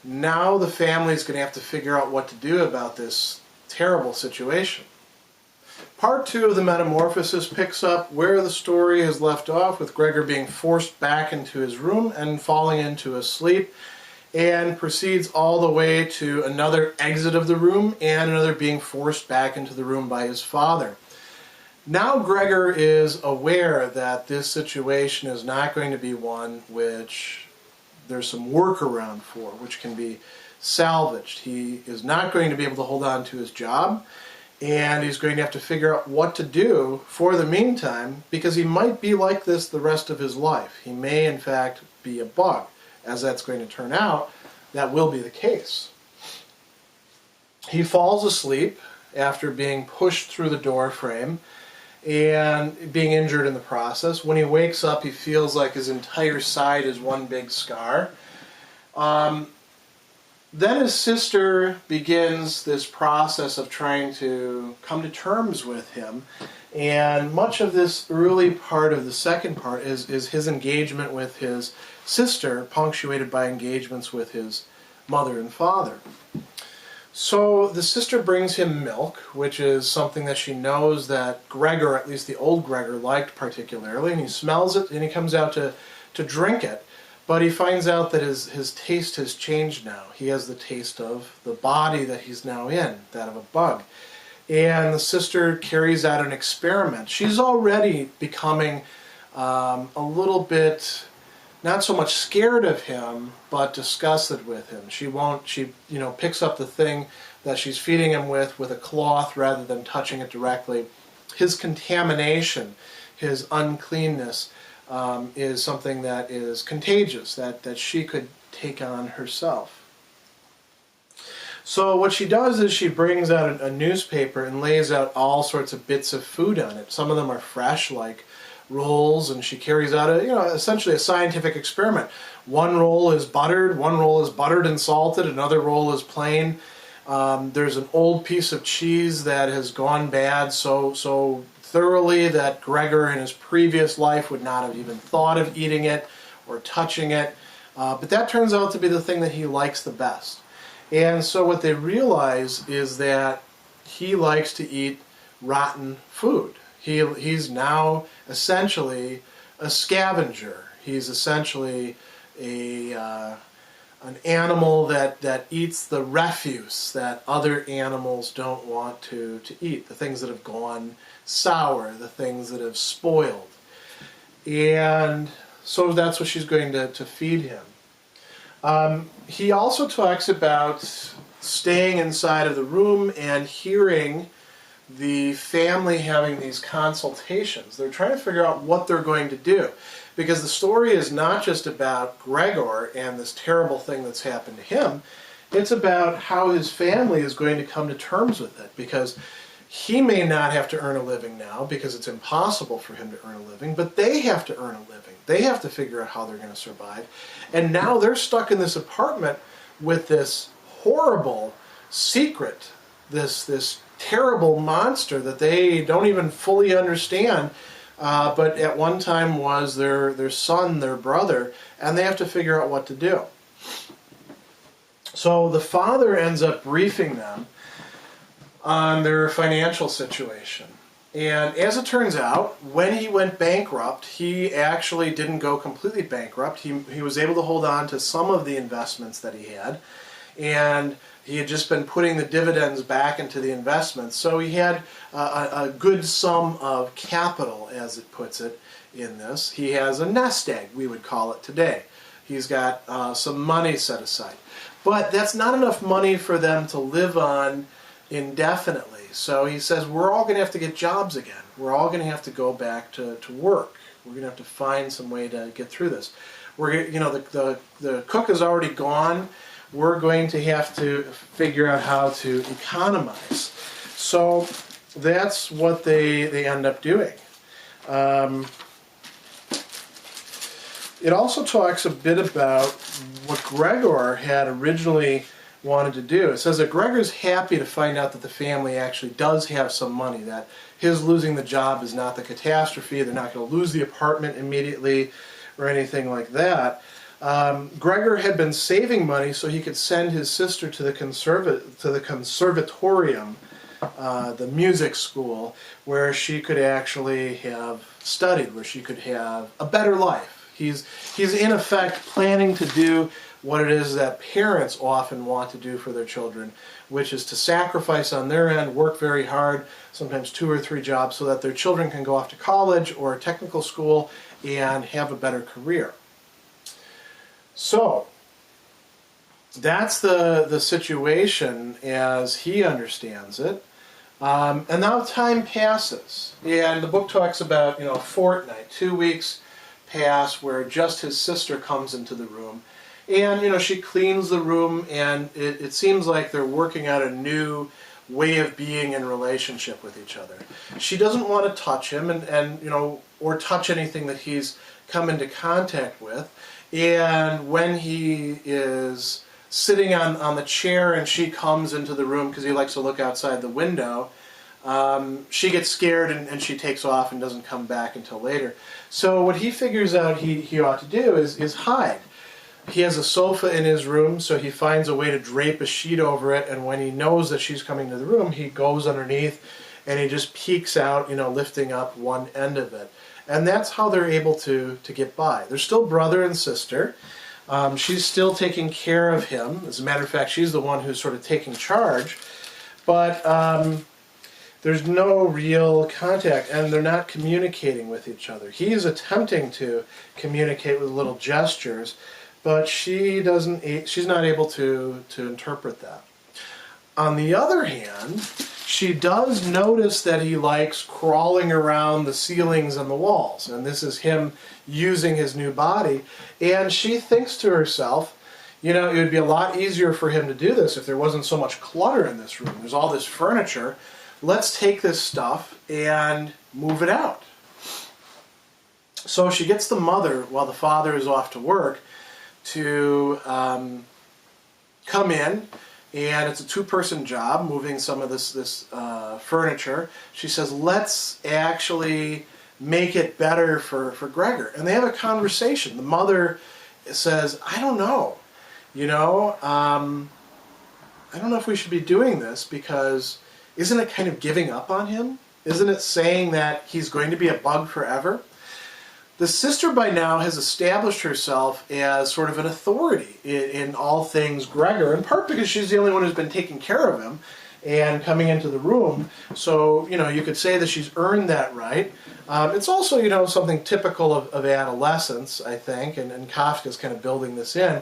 A: Now the family's going to have to figure out what to do about this terrible situation. Part 2 of the Metamorphosis picks up where the story has left off, with Gregor being forced back into his room and falling into a sleep, and proceeds all the way to another exit of the room and another being forced back into the room by his father. Now Gregor is aware that this situation is not going to be one which there's some workaround for, which can be salvaged. He is not going to be able to hold on to his job, and he's going to have to figure out what to do for the meantime, because he might be like this the rest of his life. He may, in fact, be a bug. As that's going to turn out, that will be the case. He falls asleep after being pushed through the door frame and being injured in the process. When he wakes up, he feels like his entire side is one big scar. Then his sister begins this process of trying to come to terms with him, and much of this early part of the second part is his engagement with his sister, punctuated by engagements with his mother and father. So the sister brings him milk, which is something that she knows that Gregor, at least the old Gregor, liked particularly, and he smells it and he comes out to drink it. But he finds out that his taste has changed now. He has the taste of the body that he's now in, that of a bug. And the sister carries out an experiment. She's already becoming a little bit, not so much scared of him, but disgusted with him. She picks up the thing that she's feeding him with a cloth rather than touching it directly. His contamination, his uncleanness, is something that is contagious, that she could take on herself. So what she does is she brings out a newspaper and lays out all sorts of bits of food on it. Some of them are fresh, like rolls, and she carries out essentially a scientific experiment. One roll is buttered, one roll is buttered and salted, another roll is plain. There's an old piece of cheese that has gone bad so thoroughly that Gregor in his previous life would not have even thought of eating it or touching it. But that turns out to be the thing that he likes the best. And so what they realize is that he likes to eat rotten food. He's now essentially a scavenger. He's essentially a an animal that eats the refuse that other animals don't want to eat, the things that have gone sour, the things that have spoiled. And so that's what she's going to feed him. He also talks about staying inside of the room and hearing the family having these consultations. They're trying to figure out what they're going to do. Because the story is not just about Gregor and this terrible thing that's happened to him. It's about how his family is going to come to terms with it. Because he may not have to earn a living now because it's impossible for him to earn a living, but they have to earn a living. They have to figure out how they're going to survive. And now they're stuck in this apartment with this horrible secret, this terrible monster that they don't even fully understand, but at one time was their son, their brother, and they have to figure out what to do. So the father ends up briefing them on their financial situation. And as it turns out, when he went bankrupt, he actually didn't go completely bankrupt. He was able to hold on to some of the investments that he had, and he had just been putting the dividends back into the investments. So he had a good sum of capital, as it puts it, in this. He has a nest egg, we would call it today. He's got some money set aside. But that's not enough money for them to live on indefinitely. So he says, we're all going to have to get jobs again. We're all going to have to go back to work. We're going to have to find some way to get through this. The cook is already gone. We're going to have to figure out how to economize. So that's what they end up doing. It also talks a bit about what Gregor had originally wanted to do. It says that Gregor's happy to find out that the family actually does have some money, that his losing the job is not the catastrophe, they're not going to lose the apartment immediately or anything like that. Gregor had been saving money so he could send his sister to the conservatorium, the music school, where she could actually have studied, where she could have a better life. He's in effect planning to do what it is that parents often want to do for their children, which is to sacrifice on their end, work very hard, sometimes 2 or 3 jobs, so that their children can go off to college or technical school and have a better career. So that's the situation as he understands it. And now time passes, and the book talks about a fortnight, 2 weeks pass where just his sister comes into the room, and she cleans the room, and it seems like they're working out a new way of being in relationship with each other. She doesn't want to touch him or touch anything that he's come into contact with. And when he is sitting on the chair and she comes into the room because he likes to look outside the window, she gets scared and she takes off and doesn't come back until later. So what he figures out he ought to do is hide. He has a sofa in his room, so he finds a way to drape a sheet over it, and when he knows that she's coming to the room, he goes underneath and he just peeks out, lifting up one end of it. And that's how they're able to get by. They're still brother and sister. She's still taking care of him. As a matter of fact, she's the one who's sort of taking charge. But there's no real contact, and they're not communicating with each other. He's attempting to communicate with little gestures, but she's not able to interpret that. On the other hand, she does notice that he likes crawling around the ceilings and the walls, and this is him using his new body, and she thinks to herself, it would be a lot easier for him to do this if there wasn't so much clutter in this room. There's all this furniture. Let's take this stuff and move it out. So she gets the mother, while the father is off to work, to come in, and it's a 2-person job, moving some of this furniture. She says, let's actually make it better for Gregor. And they have a conversation. The mother says, I don't know. I don't know if we should be doing this, because isn't it kind of giving up on him? Isn't it saying that he's going to be a bug forever? The sister by now has established herself as sort of an authority in all things Gregor, in part because she's the only one who's been taking care of him and coming into the room. So, you could say that she's earned that right. It's also, something typical of adolescence, I think, and Kafka's kind of building this in.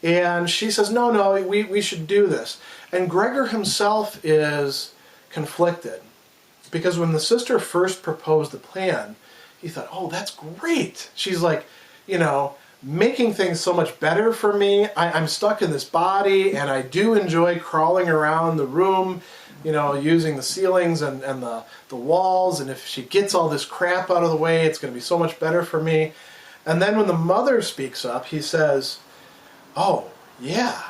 A: And she says, no, we should do this. And Gregor himself is conflicted, because when the sister first proposed the plan, he thought, oh, that's great. She's like, making things so much better for me. I'm stuck in this body, and I do enjoy crawling around the room, using the ceilings and the walls, and if she gets all this crap out of the way, it's going to be so much better for me. And then when the mother speaks up, he says, oh, yeah,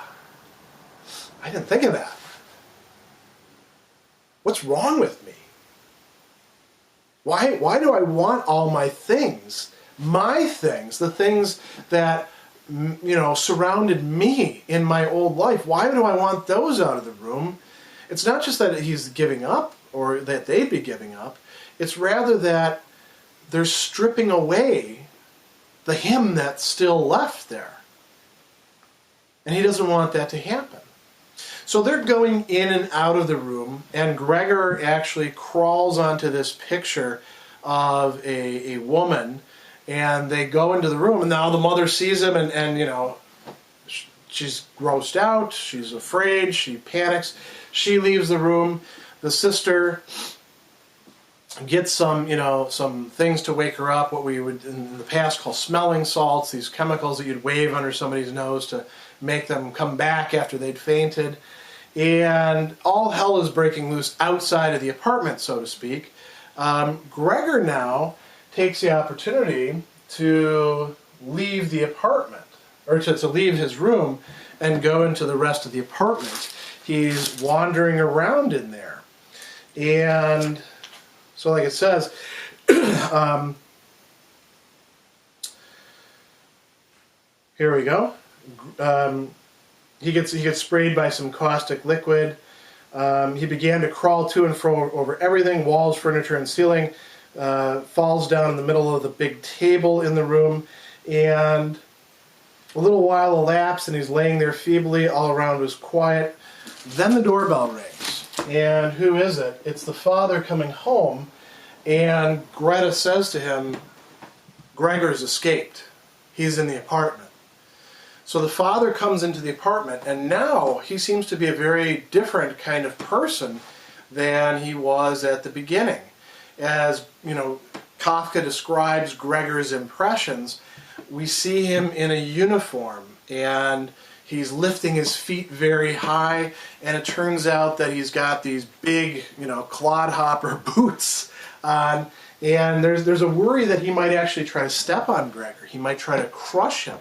A: I didn't think of that. What's wrong with me? Why do I want all my things, the things that, surrounded me in my old life? Why do I want those out of the room? It's not just that he's giving up or that they'd be giving up. It's rather that they're stripping away the him that's still left there. And he doesn't want that to happen. So they're going in and out of the room, and Gregor actually crawls onto this picture of a woman, and they go into the room, and now the mother sees him, and she's grossed out, she's afraid, she panics, she leaves the room. The sister gets some things to wake her up, what we would in the past call smelling salts, these chemicals that you'd wave under somebody's nose to make them come back after they'd fainted. And all hell is breaking loose outside of the apartment, so to speak. Gregor now takes the opportunity to leave the apartment, or to leave his room and go into the rest of the apartment. He's wandering around in there. And so like it says, here we go. He gets sprayed by some caustic liquid. He began to crawl to and fro over everything, walls, furniture, and ceiling. Falls down in the middle of the big table in the room, and a little while elapsed, and he's laying there feebly. All around was quiet. Then the doorbell rings, and who is it? It's the father coming home, and Greta says to him, Gregor's escaped. He's in the apartment. So the father comes into the apartment, and now he seems to be a very different kind of person than he was at the beginning. As, Kafka describes Gregor's impressions, we see him in a uniform, and he's lifting his feet very high, and it turns out that he's got these big, clodhopper boots on, and there's a worry that he might actually try to step on Gregor. He might try to crush him.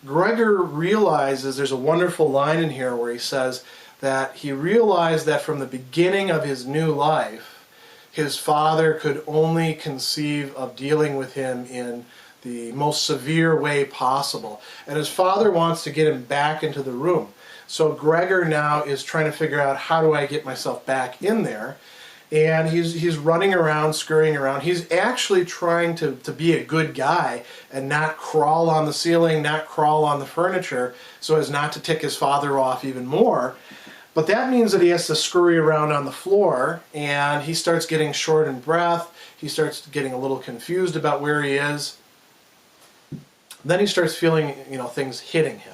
A: Gregor realizes, there's a wonderful line in here where he says that he realized that from the beginning of his new life, his father could only conceive of dealing with him in the most severe way possible. And his father wants to get him back into the room. So Gregor now is trying to figure out, how do I get myself back in there? And he's running around, scurrying around. He's actually trying to be a good guy and not crawl on the ceiling, not crawl on the furniture, so as not to tick his father off even more. But that means that he has to scurry around on the floor, and he starts getting short in breath. He starts getting a little confused about where he is. Then he starts feeling, things hitting him.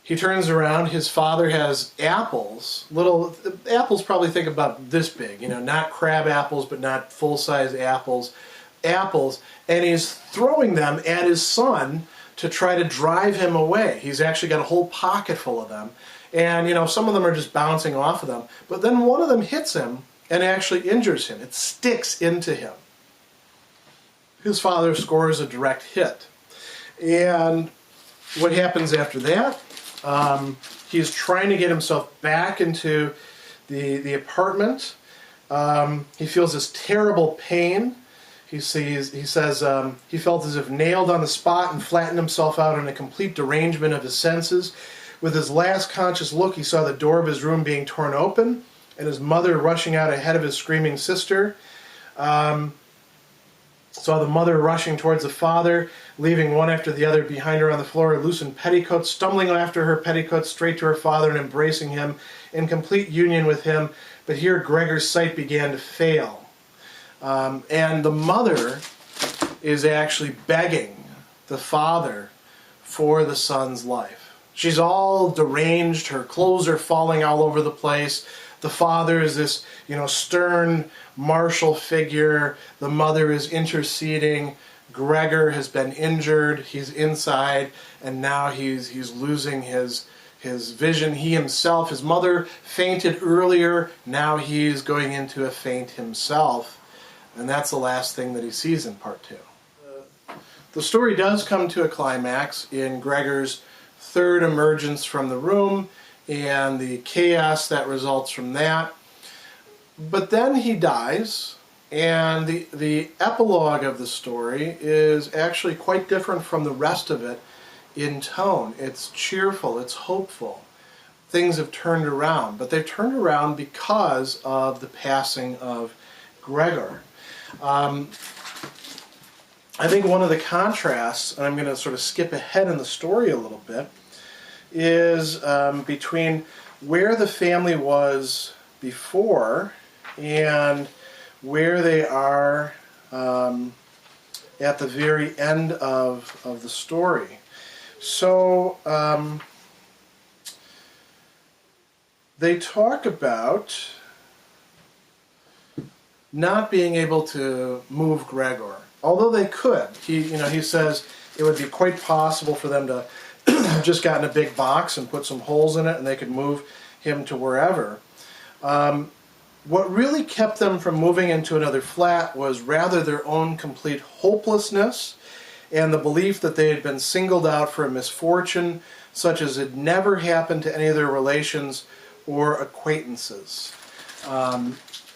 A: He turns around, his father has apples, little apples probably think about this big, not crab apples, but not full-size apples, and he's throwing them at his son to try to drive him away. He's actually got a whole pocket full of them, and some of them are just bouncing off of them, but then one of them hits him and actually injures him. It sticks into him. His father scores a direct hit. And what happens after that? He's trying to get himself back into the apartment. He feels this terrible pain. He says he felt as if nailed on the spot and flattened himself out in a complete derangement of his senses. With his last conscious look, he saw the door of his room being torn open and his mother rushing out ahead of his screaming sister. saw the mother rushing towards the father, leaving one after the other behind her on the floor, loosened petticoats, stumbling after her petticoats straight to her father and embracing him in complete union with him. But here Gregor's sight began to fail. And the mother is actually begging the father for the son's life. She's all deranged, her clothes are falling all over the place. The father is this, stern, martial figure. The mother is interceding. Gregor has been injured. He's inside, and now he's losing his vision. He himself, his mother fainted earlier. Now he's going into a faint himself, and that's the last thing that he sees in part 2. The story does come to a climax in Gregor's third emergence from the room and the chaos that results from that. But then he dies, and the epilogue of the story is actually quite different from the rest of it in tone. It's cheerful, it's hopeful. Things have turned around, but they've turned around because of the passing of Gregor. I think one of the contrasts, and I'm going to sort of skip ahead in the story a little bit, is between where the family was before and where they are at the very end of the story. So they talk about not being able to move Gregor, although they could. He says it would be quite possible for them to just gotten a big box and put some holes in it, and they could move him to wherever. What really kept them from moving into another flat was rather their own complete hopelessness and the belief that they had been singled out for a misfortune such as had never happened to any of their relations or acquaintances.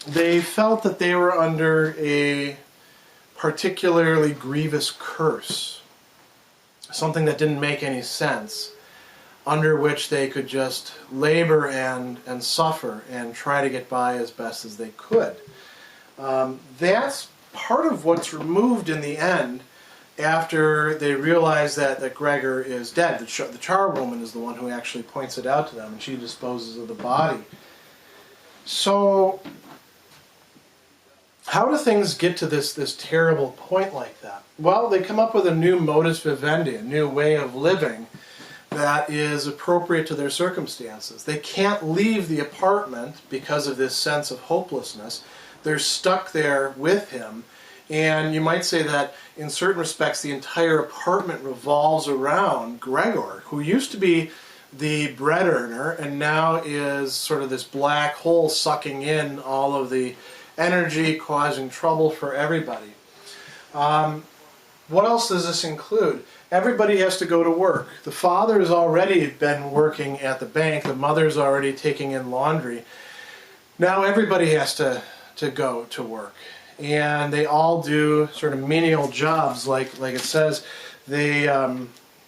A: They felt that they were under a particularly grievous curse, something that didn't make any sense, under which they could just labor and suffer and try to get by as best as they could. That's part of what's removed in the end after they realize that Gregor is dead. The charwoman is the one who actually points it out to them, and she disposes of the body. So how do things get to this terrible point like that? Well, they come up with a new modus vivendi, a new way of living that is appropriate to their circumstances. They can't leave the apartment because of this sense of hopelessness. They're stuck there with him, and you might say that in certain respects the entire apartment revolves around Gregor, who used to be the bread earner and now is sort of this black hole sucking in all of the energy, causing trouble for everybody. What else does this include? Everybody has to go to work. The father has already been working at the bank. The mother's already taking in laundry. Now everybody has to go to work. And they all do sort of menial jobs, like it says. They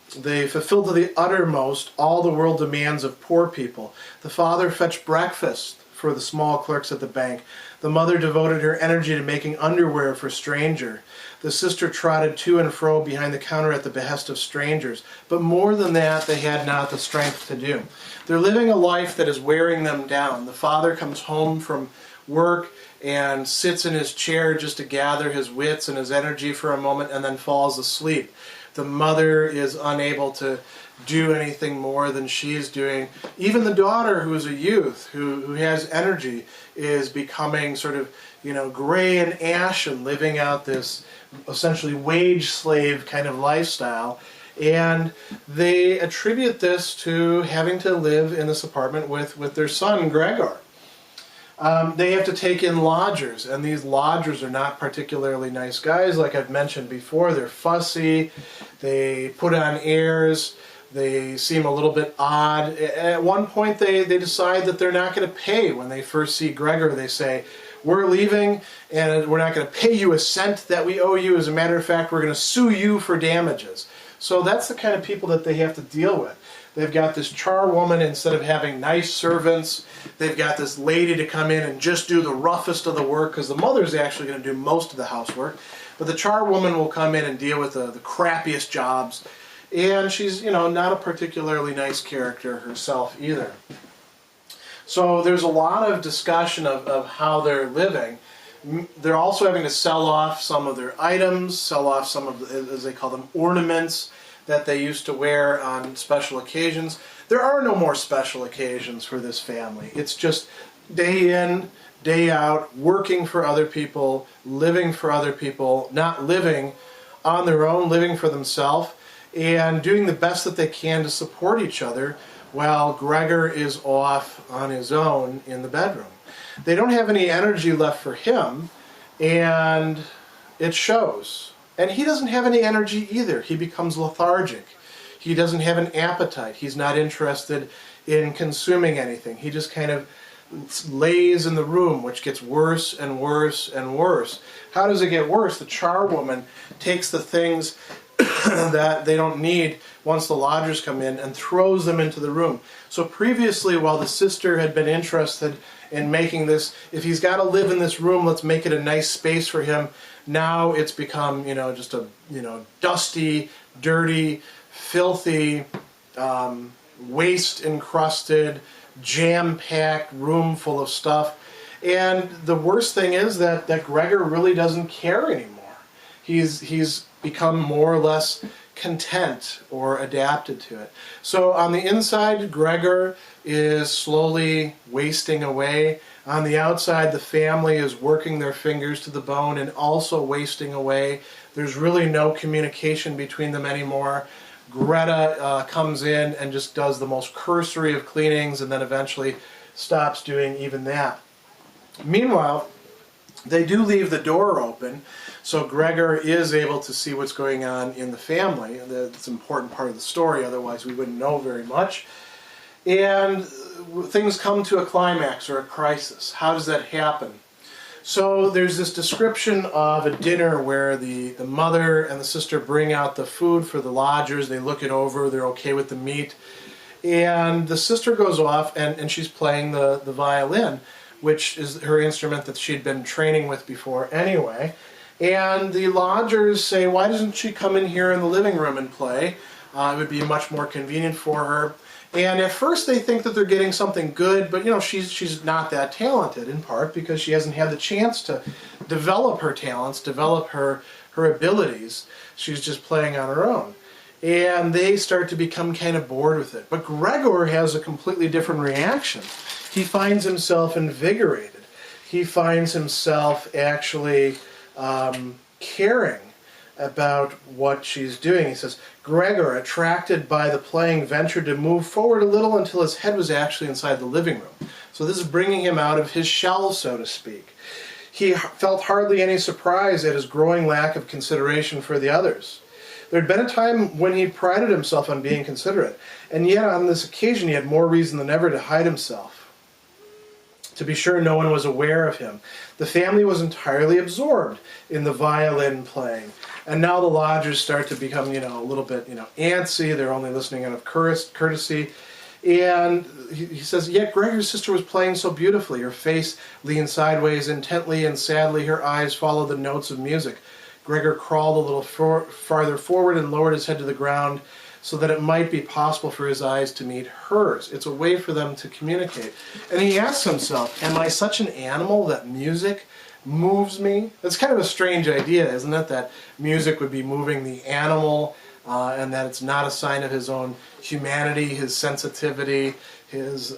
A: fulfill to the uttermost all the world demands of poor people. The father fetched breakfast for the small clerks at the bank. The mother devoted her energy to making underwear for strangers. The sister trotted to and fro behind the counter at the behest of strangers. But more than that, they had not the strength to do. They're living a life that is wearing them down. The father comes home from work and sits in his chair just to gather his wits and his energy for a moment and then falls asleep. The mother is unable to do anything more than she's doing. Even the daughter, who is a youth, who has energy, is becoming sort of, gray and ashen, living out this essentially wage slave kind of lifestyle. And they attribute this to having to live in this apartment with their son, Gregor. They have to take in lodgers, and these lodgers are not particularly nice guys. Like I've mentioned before, they're fussy, they put on airs, they seem a little bit odd. At one point they decide that they're not going to pay. When they first see Gregor, they say, "We're leaving and we're not going to pay you a cent that we owe you. As a matter of fact, we're going to sue you for damages." So that's the kind of people that they have to deal with. They've got this charwoman. Instead of having nice servants, they've got this lady to come in and just do the roughest of the work, because the mother's actually going to do most of the housework. But the charwoman will come in and deal with the crappiest jobs. And she's, not a particularly nice character herself either. So there's a lot of discussion of how they're living. They're also having to sell off some of their items, sell off some of, as they call them, ornaments that they used to wear on special occasions. There are no more special occasions for this family. It's just day in, day out, working for other people, living for other people, not living on their own, living for themselves, and doing the best that they can to support each other while Gregor is off on his own in the bedroom. They don't have any energy left for him, and it shows. And he doesn't have any energy either. He becomes lethargic. He doesn't have an appetite. He's not interested in consuming anything. He just kind of lays in the room, which gets worse and worse and worse. How does it get worse? The charwoman takes the things that they don't need once the lodgers come in and throws them into the room. So previously, while the sister had been interested in making this, if he's got to live in this room, let's make it a nice space for him. Now it's become, just a, dusty, dirty, filthy, waste-encrusted, jam-packed room full of stuff. And the worst thing is that Gregor really doesn't care anymore. He's become more or less content or adapted to it. So on the inside, Gregor is slowly wasting away. On the outside, the family is working their fingers to the bone and also wasting away. There's really no communication between them anymore. Greta comes in and just does the most cursory of cleanings and then eventually stops doing even that. Meanwhile, they do leave the door open, so Gregor is able to see what's going on in the family. That's an important part of the story, otherwise we wouldn't know very much. And things come to a climax or a crisis. How does that happen? So there's this description of a dinner where the mother and the sister bring out the food for the lodgers. They look it over. They're okay with the meat. And the sister goes off and she's playing the violin, which is her instrument that she'd been training with before anyway. And the lodgers say, why doesn't she come in here in the living room and play? It would be much more convenient for her. And at first they think that they're getting something good, but she's not that talented, in part because she hasn't had the chance to develop her talents, develop her abilities. She's just playing on her own. And they start to become kind of bored with it. But Gregor has a completely different reaction. He finds himself invigorated. He finds himself actually caring about what she's doing. He says, Gregor, attracted by the playing, ventured to move forward a little until his head was actually inside the living room. So this is bringing him out of his shell, so to speak. He felt hardly any surprise at his growing lack of consideration for the others. There had been a time when he prided himself on being considerate, and yet on this occasion he had more reason than ever to hide himself. To be sure, no one was aware of him. The family was entirely absorbed in the violin playing. And now the lodgers start to become, a little bit, antsy. They're only listening out of courtesy. And he says, yet Gregor's sister was playing so beautifully. Her face leaned sideways intently, and sadly her eyes followed the notes of music. Gregor crawled a little farther forward and lowered his head to the ground so that it might be possible for his eyes to meet hers. It's a way for them to communicate. And he asks himself, am I such an animal that music moves me? It's kind of a strange idea, isn't it? That music would be moving the animal, and that it's not a sign of his own humanity, his sensitivity, his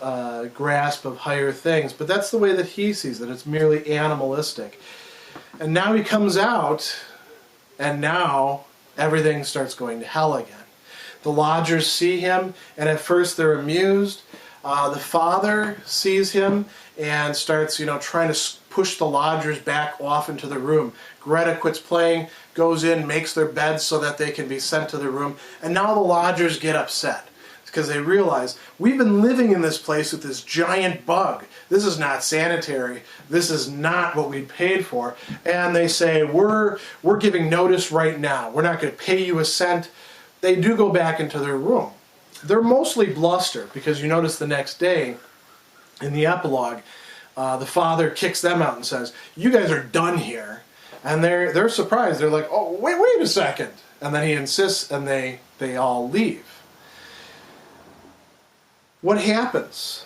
A: grasp of higher things. But that's the way that he sees it. It's merely animalistic. And now he comes out, and now everything starts going to hell again. The lodgers see him, and at first they're amused. The father sees him and starts, trying to push the lodgers back off into the room. Greta quits playing, goes in, makes their beds so that they can be sent to the room. And now the lodgers get upset because they realize, we've been living in this place with this giant bug. This is not sanitary. This is not what we paid for. And they say, we're giving notice right now. We're not going to pay you a cent. They do go back into their room. they're mostly bluster, because you notice the next day in the epilogue, the father kicks them out and says, "You guys are done here." And they're surprised. They're like, "Oh, wait a second." And then he insists, and they all leave. What happens?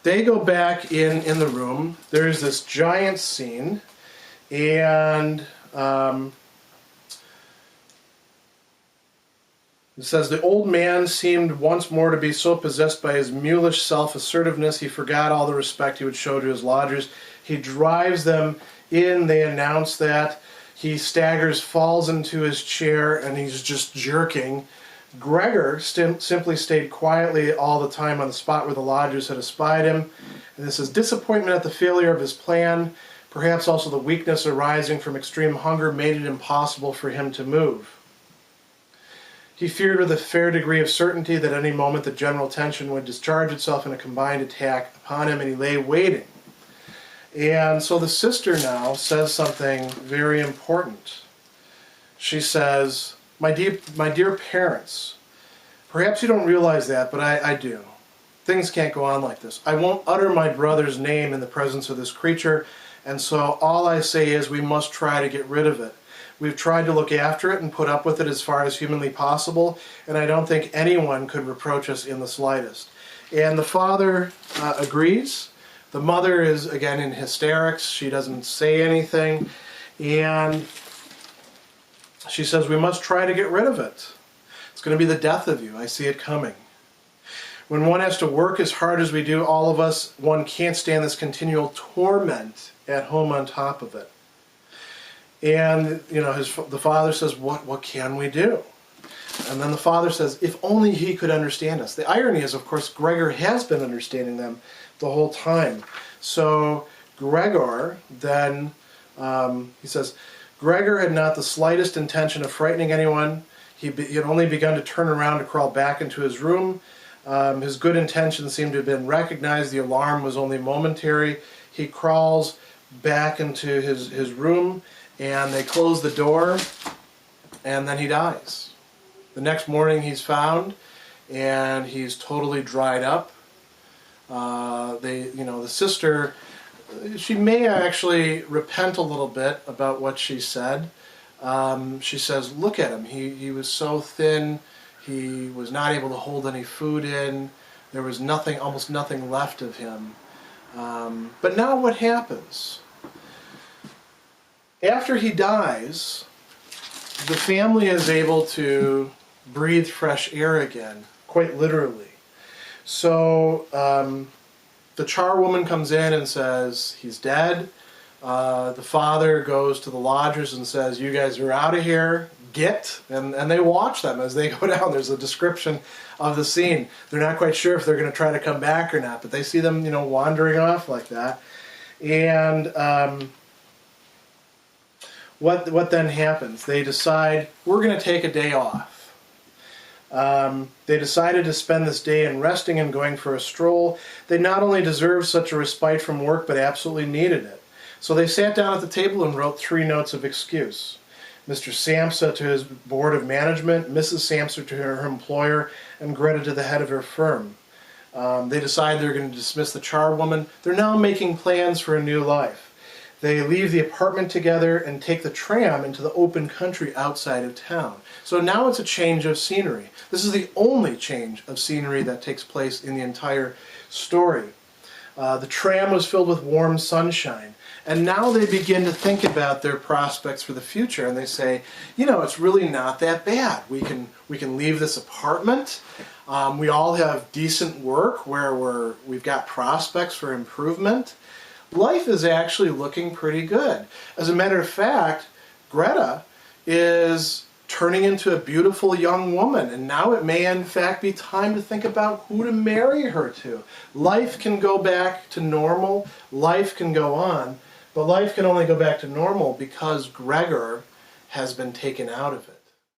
A: They go back in the room. There's this giant scene, and it says, "The old man seemed once more to be so possessed by his mulish self-assertiveness he forgot all the respect he would show to his lodgers. He drives them in. They announce that. He staggers, falls into his chair, and he's just jerking. Gregor simply stayed quietly all the time on the spot where the lodgers had espied him. And this is disappointment at the failure of his plan. Perhaps also the weakness arising from extreme hunger made it impossible for him to move. He feared with a fair degree of certainty that any moment the general tension would discharge itself in a combined attack upon him, and he lay waiting." And so the sister now says something very important. She says, my dear parents, perhaps you don't realize that, but I do. Things can't go on like this. I won't utter my brother's name in the presence of this creature, and so all I say is we must try to get rid of it. We've tried to look after it and put up with it as far as humanly possible, and I don't think anyone could reproach us in the slightest." And the father agrees. The mother is, again, in hysterics. She doesn't say anything. And she says, "We must try to get rid of it. It's going to be the death of you. I see it coming. When one has to work as hard as we do, all of us, one can't stand this continual torment at home on top of it." And, you know, the father says, what can we do? And then the father says, if only he could understand us. The irony is, of course, Gregor has been understanding them the whole time. So Gregor then, he says, Gregor had not the slightest intention of frightening anyone. He had only begun to turn around to crawl back into his room. His good intentions seemed to have been recognized. The alarm was only momentary. He crawls back into his room, and they close the door, and then he dies. The next morning he's found, and he's totally dried up. The sister, she may actually repent a little bit about what she said. She says, look at him. He was so thin. He was not able to hold any food in. There was nothing, almost nothing left of him. But now what happens? After he dies, the family is able to breathe fresh air again, quite literally. So the charwoman comes in and says he's dead. The father goes to the lodgers and says, you guys are out of here, and they watch them as they go down. There's a description of the scene. They're not quite sure if they're going to try to come back or not, but they see them, wandering off like that. And what then happens? They decide, we're going to take a day off. They decided to spend this day in resting and going for a stroll. They not only deserved such a respite from work, but absolutely needed it. So they sat down at the table and wrote 3 notes of excuse. Mr. Samsa to his board of management, Mrs. Samsa to her employer, and Greta to the head of her firm. They decide they're going to dismiss the charwoman. They're now making plans for a new life. They leave the apartment together and take the tram into the open country outside of town. So now it's a change of scenery. This is the only change of scenery that takes place in the entire story. The tram was filled with warm sunshine. And now they begin to think about their prospects for the future, and they say, it's really not that bad. We can leave this apartment. We all have decent work where we've got prospects for improvement. Life is actually looking pretty good. As a matter of fact, Greta is turning into a beautiful young woman, and now it may in fact be time to think about who to marry her to. Life can go back to normal, life can go on, but life can only go back to normal because Gregor has been taken out of it.